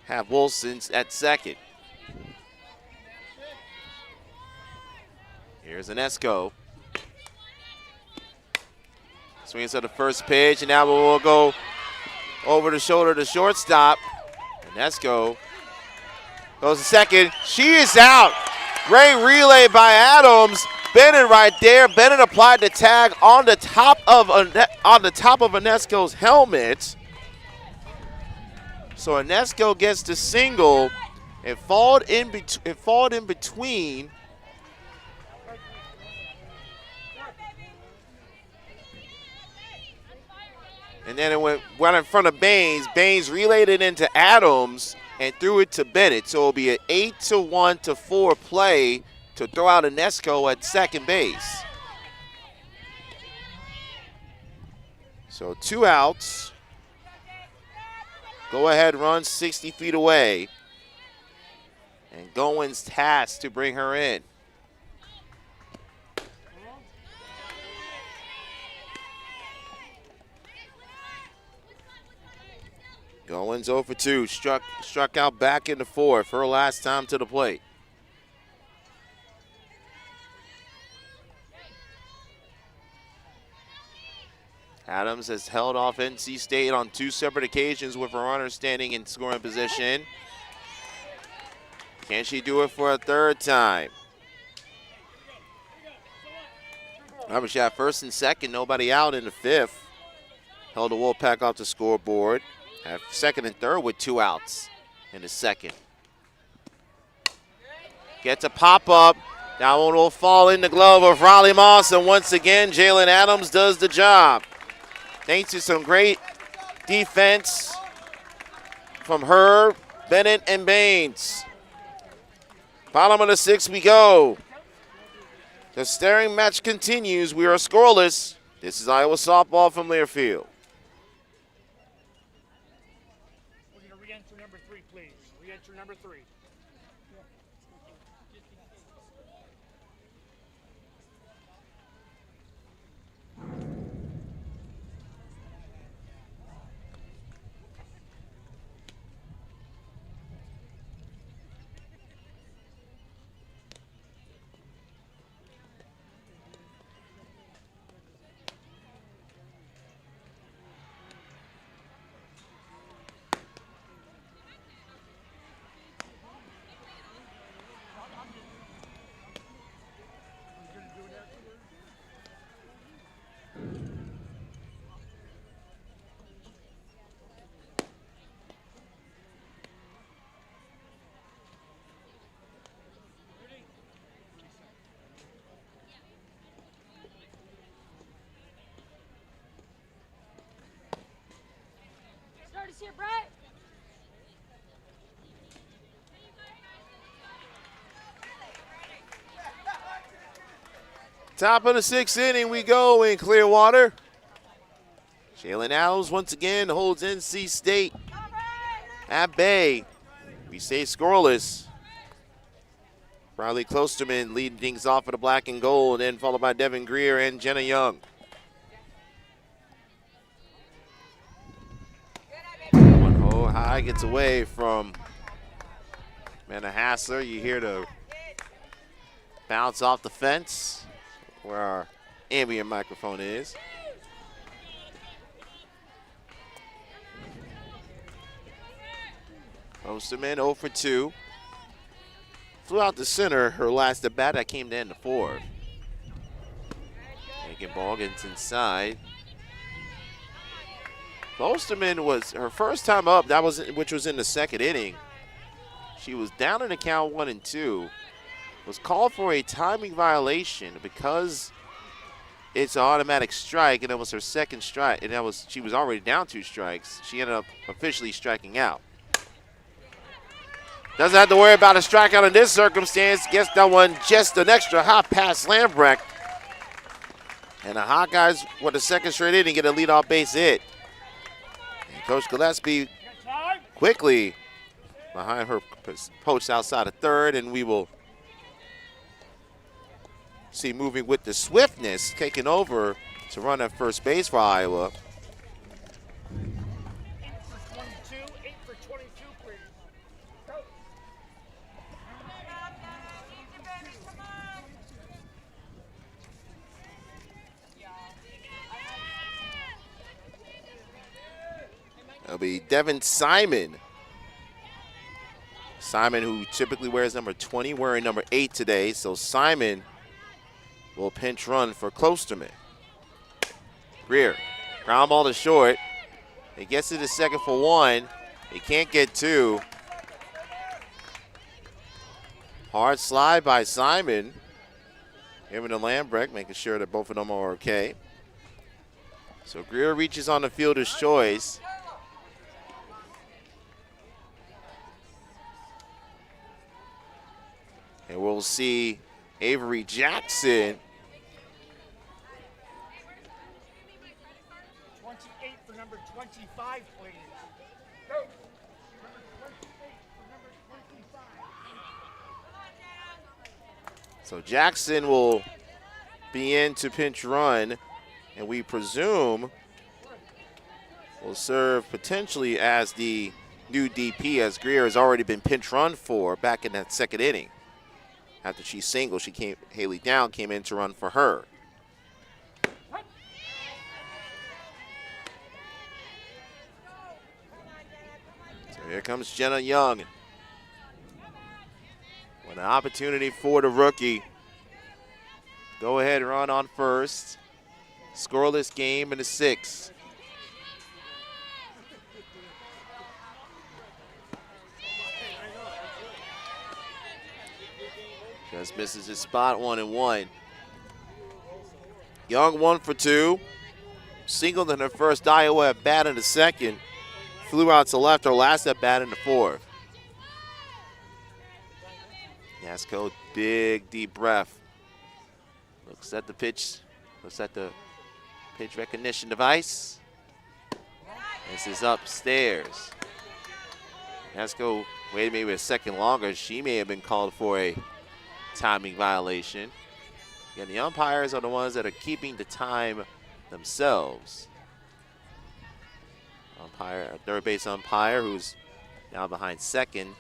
S1: have Wilson at second. Here's Anesco. Swings to the first pitch, and now we'll go over the shoulder to shortstop. Anesco goes to second. She is out. Great relay by Adams. Bennett right there. Bennett applied the tag on the top of Anesco's helmet. So Anesco gets the single. It falled in between. And then it went right in front of Baines. Baines relayed it into Adams and threw it to Bennett. So it'll be an 8-1-4 play to throw out Anesco at second base. So 2 outs. Go ahead, run 60 feet away. And Goins tasked to bring her in. Goins 0 for 2, struck out back in the 4th, her last time to the plate. Adams has held off NC State on 2 separate occasions with her runner standing in scoring position. Can she do it for a 3rd time? Remember, she had 1st and 2nd, nobody out in the 5th. Held the Wolfpack off the scoreboard. At 2nd and 3rd with 2 outs in the 2nd. Gets a pop-up. That one will fall in the glove of Riley Moss, and once again, Jalen Adams does the job. Thanks to some great defense from her, Bennett, and Baines. Bottom of the 6th we go. The staring match continues. We are scoreless. This is Iowa softball from Learfield.
S2: Number 3, please. Re-enter number 3.
S3: Here, Brett.
S1: Top of the 6th inning we go in Clearwater. Jalen Adams once again holds NC State at bay. We stay scoreless. Riley Klosterman leading things off for the black and gold, and then followed by Devin Greer and Jenna Young. Sky gets away from Amanda Hassler. You hear the bounce off the fence where our ambient microphone is. Osterman 0 for 2. Flew out the center her last at bat. That came to end the fourth. Making ball gets inside. Osterman was her first time up, which was in the second inning. She was down in the count 1-2. Was called for a timing violation because it's an automatic strike, and it was her second strike, and she was already down 2 strikes. She ended up officially striking out. Doesn't have to worry about a strikeout in this circumstance. Gets that one just an extra hop past Lambrecht. And the Hawkeyes, with the second straight inning, get a leadoff base hit. And Coach Gillespie quickly behind her post outside of third, and we will see moving with the swiftness, taking over to run at first base for Iowa.
S2: 8 for 22, 8 for 22, please. Go.
S1: It'll be Devin Simon. Simon, who typically wears number 20, wearing number 8 today. So Simon will pinch run for Klosterman. Greer, ground ball to short. He gets to the second for 1. He can't get 2. Hard slide by Simon. Giving to Lambrecht, making sure that both of them are okay. So Greer reaches on the fielder's choice. And we'll see Avery Jackson.
S2: 28 for number 25, please. Go. Number 28 for number 25.
S1: So Jackson will be in to pinch run, and we presume will serve potentially as the new DP, as Greer has already been pinch run for back in that second inning. After she singled, Haley Down came in to run for her. So here comes Jenna Young. With an opportunity for the rookie. Go ahead and run on first. Scoreless game in the 6th. Just misses his spot, 1-1. Young 1 for 2. Singled in her first Iowa at bat in the second. Flew out to left her last at bat in the 4th. Yasko, big deep breath. Looks at the pitch. Looks at the pitch recognition device. This is upstairs. Yasko waited maybe a second longer. She may have been called for a timing violation. Again, the umpires are the ones that are keeping the time themselves. Umpire, third base umpire, who's now behind second,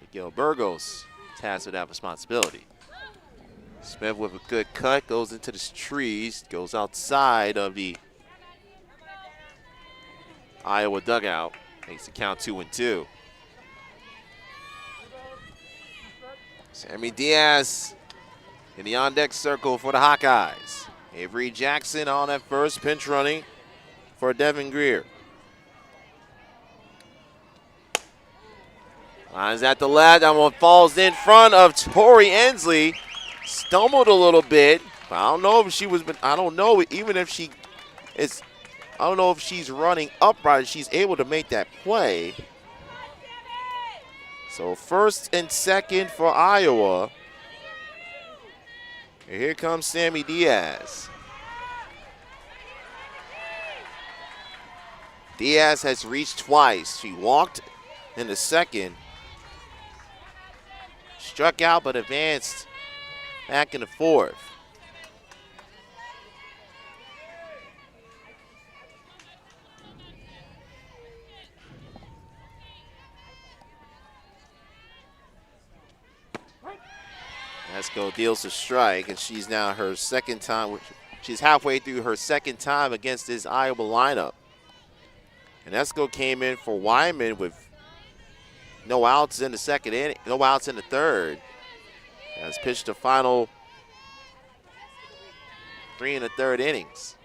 S1: Miguel Burgos, tasked with that responsibility. Smith with a good cut, goes into the trees, goes outside of the Iowa dugout, makes the count 2-2. Sammy Diaz in the on-deck circle for the Hawkeyes. Avery Jackson on at first, pinch running for Devin Greer. Lines at the left, that one falls in front of Tori Ensley. Stumbled a little bit, but I don't know if she was, I don't know, even if she is, I don't know if she's running upright, she's able to make that play. So first and second for Iowa. And here comes Sammy Diaz. Diaz has reached twice. She walked in the second. Struck out but advanced back in the 4th. Esco deals a strike, and she's now her second time. She's halfway through her second time against this Iowa lineup. And Esco came in for Wyman with no outs in the second inning, no outs in the third. Has pitched the final 3 1/3 innings.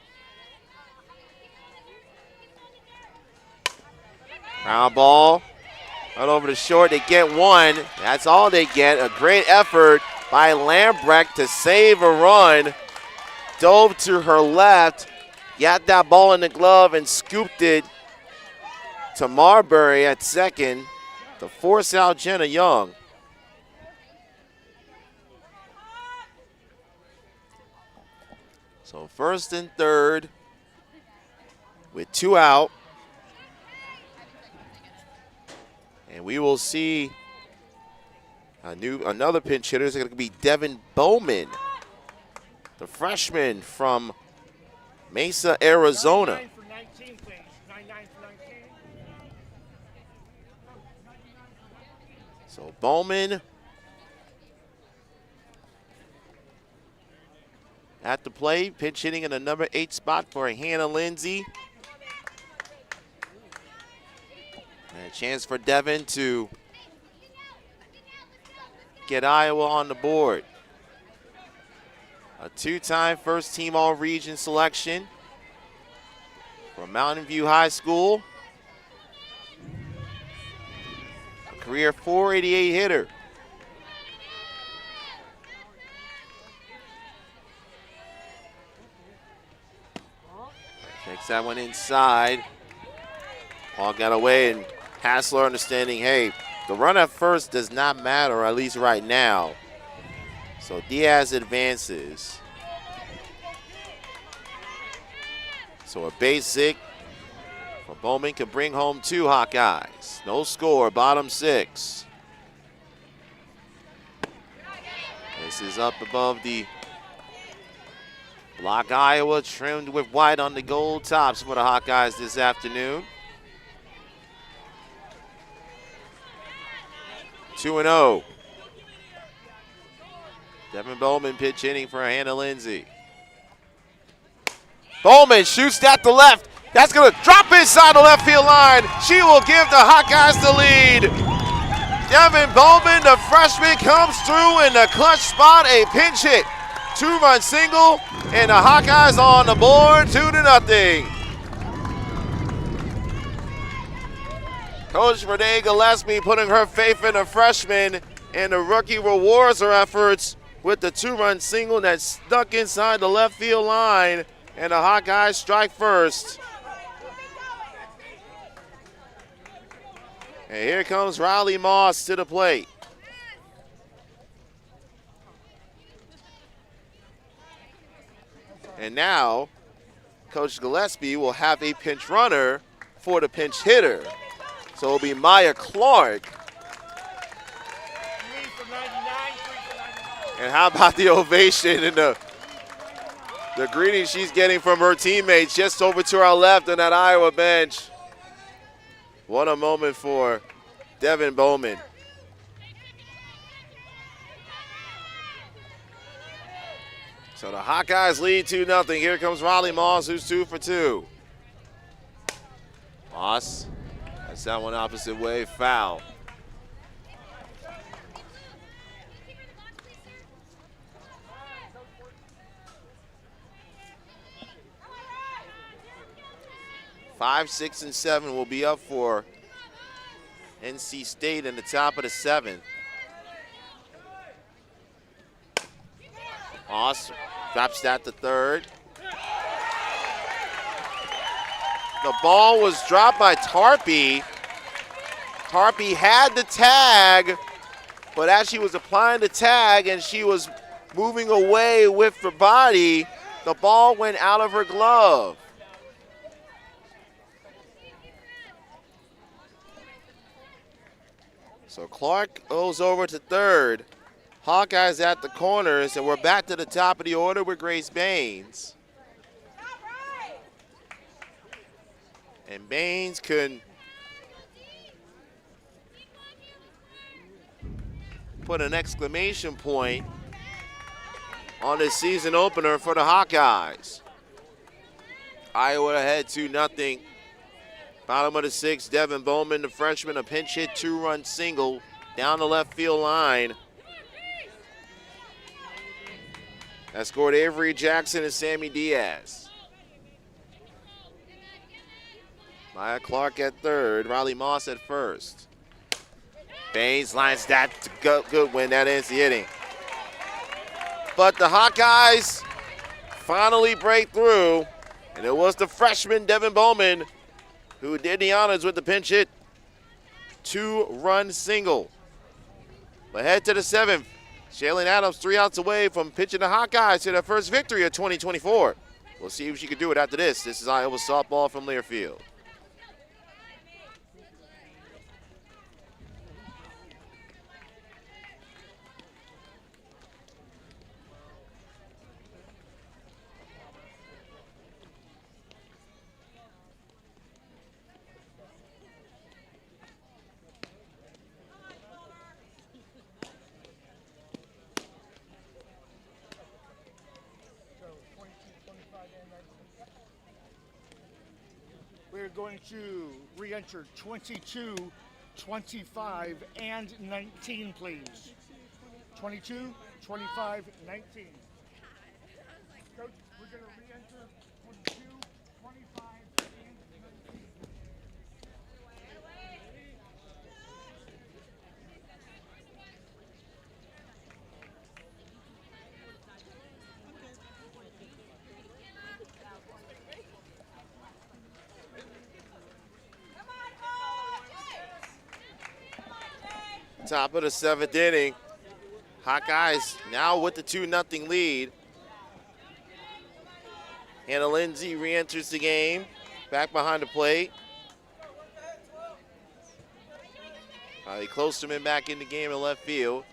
S1: Ground ball, right over the short. They get one. That's all they get. A great effort by Lambrecht to save a run. Dove to her left, got that ball in the glove and scooped it to Marbury at second to force out Jenna Young. So first and third with 2 out. And we will see another pinch hitter. It's going to be Devin Bowman, the freshman from Mesa, Arizona.
S2: 99 for 19, please. 99 for 19.
S1: So Bowman at the plate, pinch hitting in the number 8 spot for Hannah Lindsay. And a chance for Devin to get Iowa on the board. A 2-time first-team All-Region selection from Mountain View High School. A career .488 hitter. Takes that one inside. Paul got away, and Hassler understanding, hey, the run at first does not matter, at least right now. So Diaz advances. So a basic for Bowman can bring home 2 Hawkeyes. No score, bottom 6. This is up above the block. Iowa trimmed with white on the gold tops for the Hawkeyes this afternoon. 2-0. Devin Bowman pitch hitting for Hannah Lindsay. Bowman shoots at the left. That's going to drop inside the left field line. She will give the Hawkeyes the lead. Devin Bowman, the freshman, comes through in the clutch spot. A pinch hit. 2-run single, and the Hawkeyes on the board, 2-0. Coach Renee Gillespie putting her faith in the freshman, and the rookie rewards her efforts with the 2-run single that stuck inside the left field line, and the Hawkeyes strike first. And here comes Riley Moss to the plate. And now, Coach Gillespie will have a pinch runner for the pinch hitter. So it'll be Maya Clark.
S2: 3 for 99, 3 for 99.
S1: And how about the ovation and the greeting she's getting from her teammates just over to our left on that Iowa bench. What a moment for Devin Bowman. So the Hawkeyes lead 2-0. Here comes Riley Moss, who's 2 for 2. Moss, that's that one opposite way, foul. Five, 6, and 7 will be up for NC State in the top of the 7th. Moss drops that to third. The ball was dropped by Tarpey. Tarpey had the tag, but as she was applying the tag and she was moving away with her body, the ball went out of her glove. So Clark goes over to third. Hawkeyes at the corners, and we're back to the top of the order with Grace Baines. And Baines can put an exclamation point on this season opener for the Hawkeyes. Iowa ahead 2-0. Bottom of the 6th, Devin Bowman, the freshman, a pinch hit 2-run single down the left field line. That scored Avery Jackson and Sammy Diaz. Maya Clark at third, Riley Moss at first. Baines lines that to Goodwin, that ends the inning. But the Hawkeyes finally break through, and it was the freshman Devin Bowman who did the honors with the pinch hit 2-run single. But head to the 7th. Shaylin Adams 3 outs away from pitching the Hawkeyes to their first victory of 2024. We'll see if she can do it after this. This is Iowa softball from Learfield.
S2: We're going to re-enter 22, 25, and 19, please. 22, 25, 19. Coach, we're going to re-enter 22, 25, and 19.
S1: Top of the 7th inning. Hawkeyes now with the 2-0 lead. Hannah Lindsay re-enters the game, back behind the plate. Riley Klosterman back in the game in left field.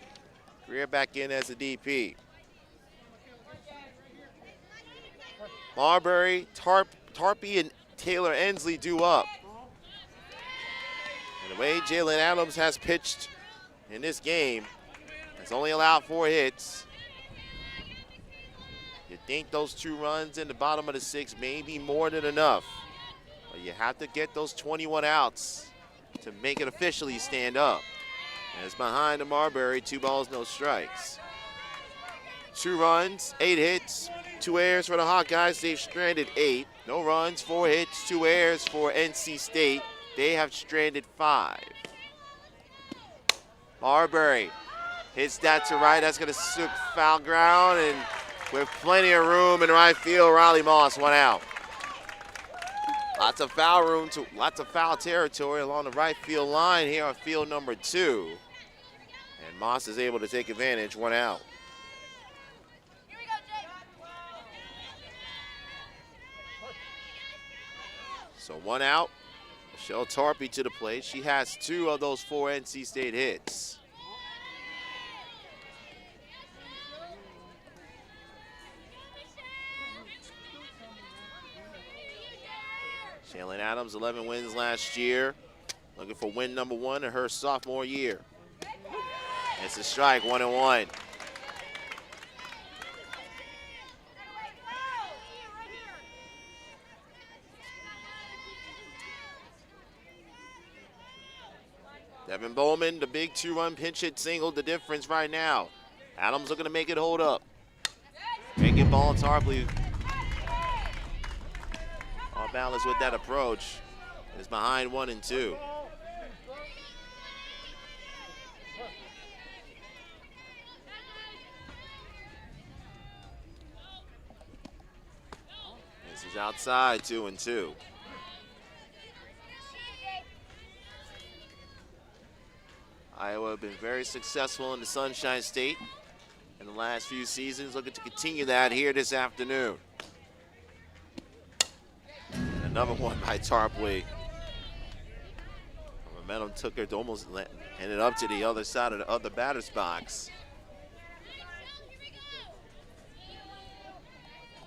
S1: Greer back in as a DP. Marbury, Tarpey, and Taylor Ensley due up. And the way Jalen Adams has pitched in this game, has only allowed 4 hits. You think those 2 runs in the bottom of the 6th may be more than enough. But you have to get those 21 outs to make it officially stand up. And it's behind the Marbury, 2 balls, no strikes. 2 runs, 8 hits, 2 errors for the Hawkeyes. They've stranded 8. No runs, 4 hits, 2 errors for NC State. They have stranded 5. Marbury hits that to right. That's going to soak foul ground, and with plenty of room in right field, Riley Moss 1 out. Lots of foul room, lots of foul territory along the right field line here on field number 2. And Moss is able to take advantage, 1 out. So 1 out. Michelle Tarpey to the plate. She has 2 of those 4 NC State hits. Shaylin Adams, 11 wins last year. Looking for win number 1 in her sophomore year. It's a strike, 1-1. Devin Bowman, the big 2-run pinch hit single, the difference right now. Adams looking to make it hold up. Making ball Tarpley off balance with that approach. It's behind 1 and 2. This is outside, 2 and 2. Iowa have been very successful in the Sunshine State in the last few seasons, looking to continue that here this afternoon. And another one by Tarpley. Momentum took her to almost ended up to the other side of the other batter's box.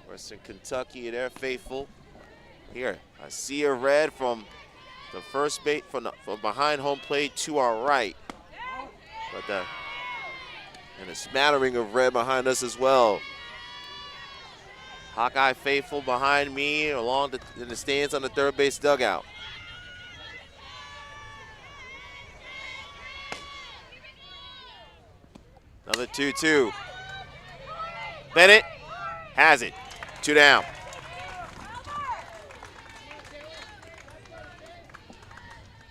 S1: Western Kentucky, they're faithful. Here, I see a red from the first base, from behind home plate to our right. But and a smattering of red behind us as well. Hawkeye faithful behind me along in the stands on the third base dugout. Another 2-2. Bennett has it. 2 down.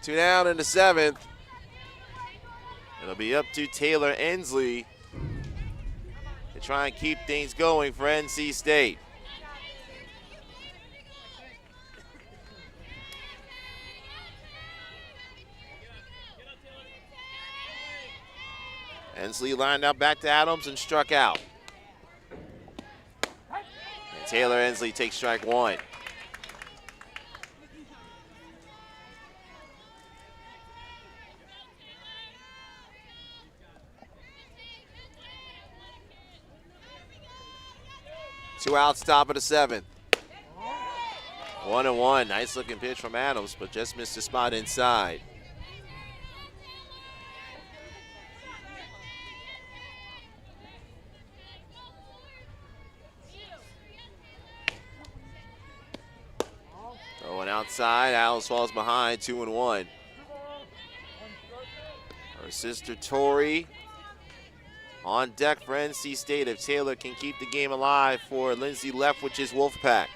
S1: Two down in the 7th. It'll be up to Taylor Ensley to try and keep things going for NC State. Ensley lined up back to Adams and struck out. And Taylor Ensley takes strike 1. Two outs, top of the 7th. 1-1. Nice looking pitch from Adams, but just missed a spot inside. Throwing outside. Adams falls behind. 2-1. Her sister Tori on deck for NC State if Taylor can keep the game alive for Lindsay Leftwich's Wolfpack.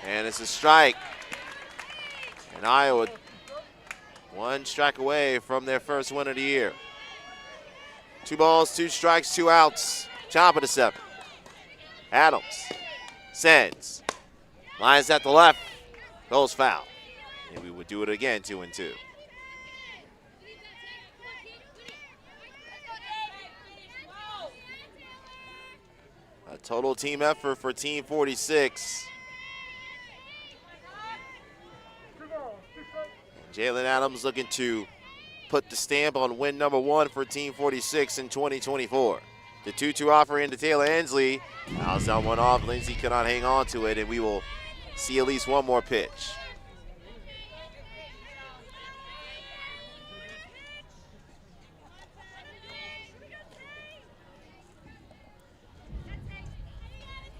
S1: And it's a strike. And Iowa 1 strike away from their first win of the year. 2 balls, 2 strikes, 2 outs. Top of the 7th. Adams sends. Lines at the left. Goes foul. And we would do it again, 2-2. A total team effort for Team 46. Jalen Adams looking to put the stamp on win number 1 for Team 46 in 2024. The 2-2 offer into Taylor Ensley. Fouls down one off. Lindsay cannot hang on to it, and we will see at least one more pitch.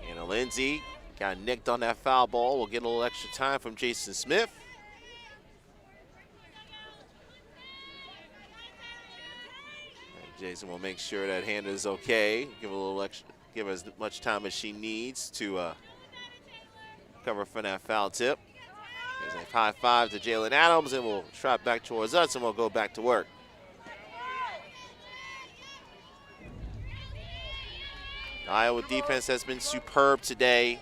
S1: And Lindsay got nicked on that foul ball. We'll get a little extra time from Jason Smith. Jason will make sure that hand is okay. Give a little extra, give her as much time as she needs to cover for that foul tip. There's a high five to Jalen Adams, and we'll trap back towards us, and we'll go back to work. Iowa defense has been superb today.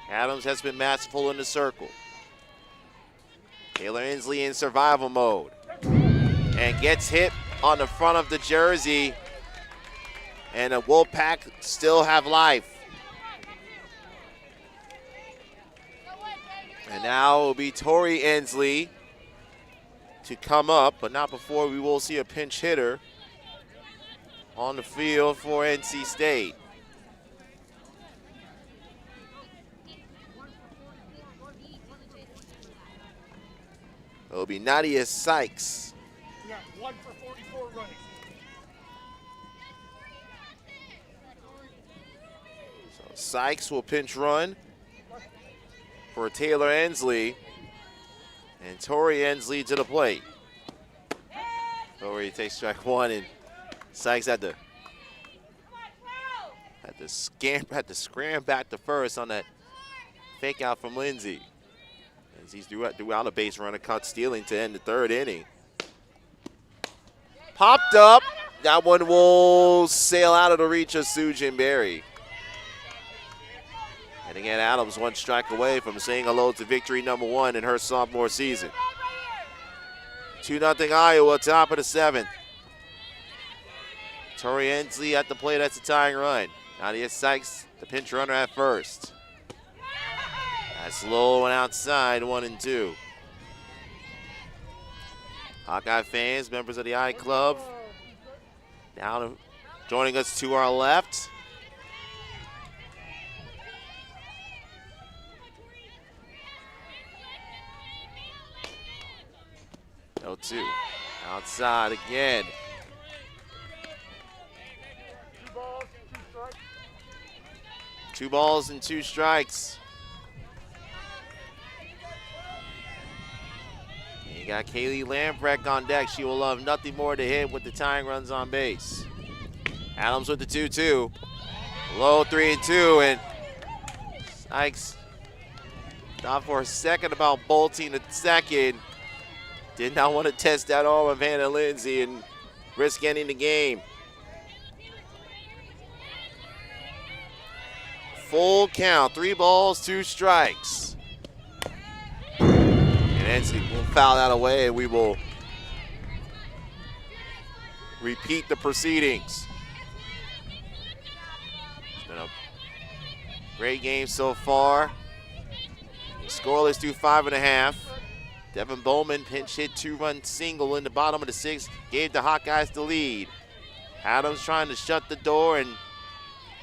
S1: Adams has been masterful in the circle. Taylor Ensley in survival mode and gets hit on the front of the jersey, and the Wolfpack still have life. And now it will be Tori Ensley to come up, but not before we will see a pinch hitter on the field for NC State. It will be Nadia Sykes.
S2: Yeah, 1 for 44 running.
S1: So Sykes will pinch run for Taylor Ensley, and Tori Ensley to the plate. Tori takes strike 1, and Sykes had to scram back to first on that fake out from Lindsay. As he's threw out a base runner, caught stealing to end the 3rd inning. Popped up. That one will sail out of the reach of Sujin Berry. And again, Adams 1 strike away from saying hello to victory number 1 in her sophomore season. 2-0 Iowa, top of the 7th. Tori Ensley at the plate, that's a tying run. Nadia Sykes, the pinch runner at first. That's low and outside, 1-2. Hawkeye fans, members of the I Club, now joining us to our left. No 2. Outside again.
S2: 2 balls, 2 strikes.
S1: 2 balls and 2 strikes. And you got Kaylee Lamprecht on deck. She will love nothing more to hit with the tying runs on base. Adams with the 2-2. Low 3-2, and Sykes thought for a second about bolting at second. Did not want to test that arm of Hannah Lindsay and risk ending the game. Full count, 3 balls, 2 strikes. And NC will foul that away, and we will repeat the proceedings. It's been a great game so far. Scoreless through 5.5. Devin Bowman pinch hit 2-run single in the bottom of the 6th, gave the Hawkeyes the lead. Adams trying to shut the door and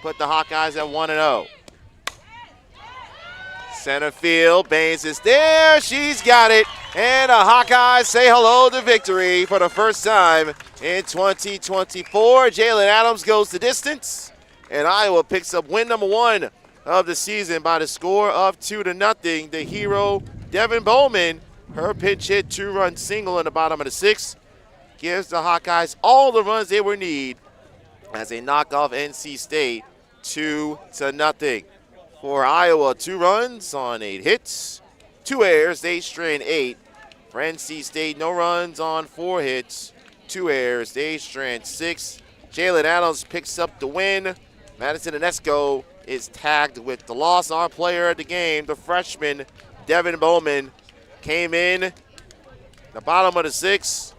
S1: put the Hawkeyes at 1-0. Center field, Baines is there, she's got it, and the Hawkeyes say hello to victory for the first time in 2024. Jalen Adams goes the distance, and Iowa picks up win number 1 of the season by the score of 2-0. The hero, Devin Bowman, her pinch hit 2-run single in the bottom of the 6th gives the Hawkeyes all the runs they would need as they knock off NC State 2-0. For Iowa, 2 runs on 8 hits, 2 errors, they strand 8. For NC State, no runs on 4 hits, 2 errors, they strand 6. Jalen Adams picks up the win. Madison Inesco is tagged with the loss. Our player of the game, the freshman Devin Bowman, came in the bottom of the 6th.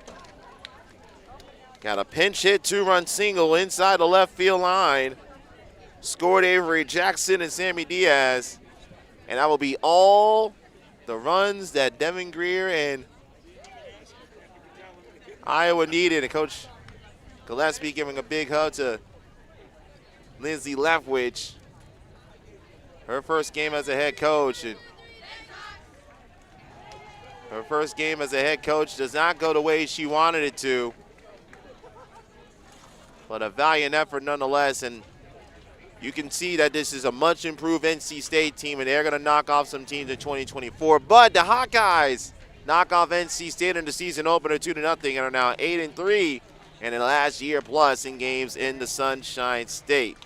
S1: Got a pinch hit 2-run single inside the left field line. Scored Avery Jackson and Sammy Diaz. And that will be all the runs that Devin Greer and Iowa needed. And Coach Gillespie giving a big hug to Lindsay Leftwich. Her first game as a head coach. And her first game as a head coach does not go the way she wanted it to. But a valiant effort nonetheless. And you can see that this is a much improved NC State team, and they're going to knock off some teams in 2024. But the Hawkeyes knock off NC State in the season opener 2-0 and are now 8-3 and in the last year plus in games in the Sunshine State.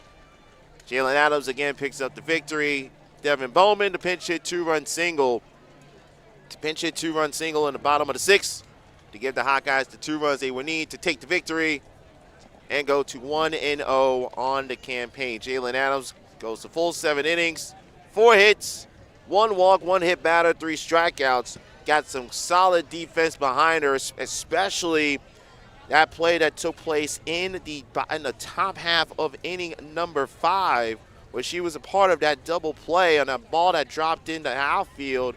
S1: Jalen Adams again picks up the victory. Devin Bowman, the pinch hit 2-run single. Pinch hit 2-run single in the bottom of the 6th to give the Hawkeyes the 2 runs they would need to take the victory and go to 1-0 on the campaign. Jalen Adams goes the full 7 innings, 4 hits, 1 walk, 1 hit batter, 3 strikeouts. Got some solid defense behind her, especially that play that took place in the top half of inning number 5, where she was a part of that double play on a ball that dropped into outfield.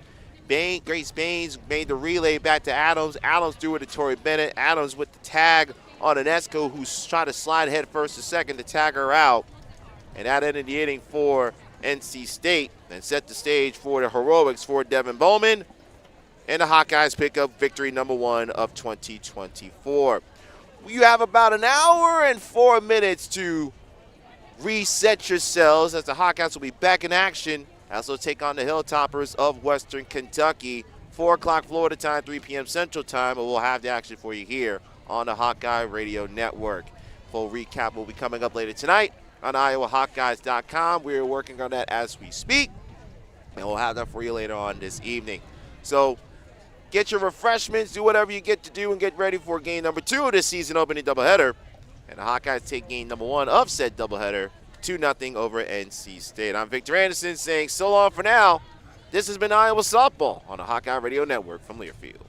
S1: Grace Baines made the relay back to Adams. Adams threw it to Tori Bennett. Adams with the tag on Inesco, who's trying to slide head first to second to tag her out. And that ended the inning for NC State and set the stage for the heroics for Devin Bowman. And the Hawkeyes pick up victory number 1 of 2024. You have about an hour and 4 minutes to reset yourselves as the Hawkeyes will be back in action as they'll take on the Hilltoppers of Western Kentucky. 4 o'clock Florida time, 3 p.m. Central time, and we'll have the action for you here on the Hawkeye Radio Network. Full recap will be coming up later tonight on iowahawkeyes.com. We're working on that as we speak, and we'll have that for you later on this evening. So get your refreshments, do whatever you get to do, and get ready for game number 2 of this season opening doubleheader. And the Hawkeyes take game number 1 of said doubleheader, 2-0 over NC State. I'm Victor Anderson saying so long for now. This has been Iowa Softball on the Hawkeye Radio Network from Learfield.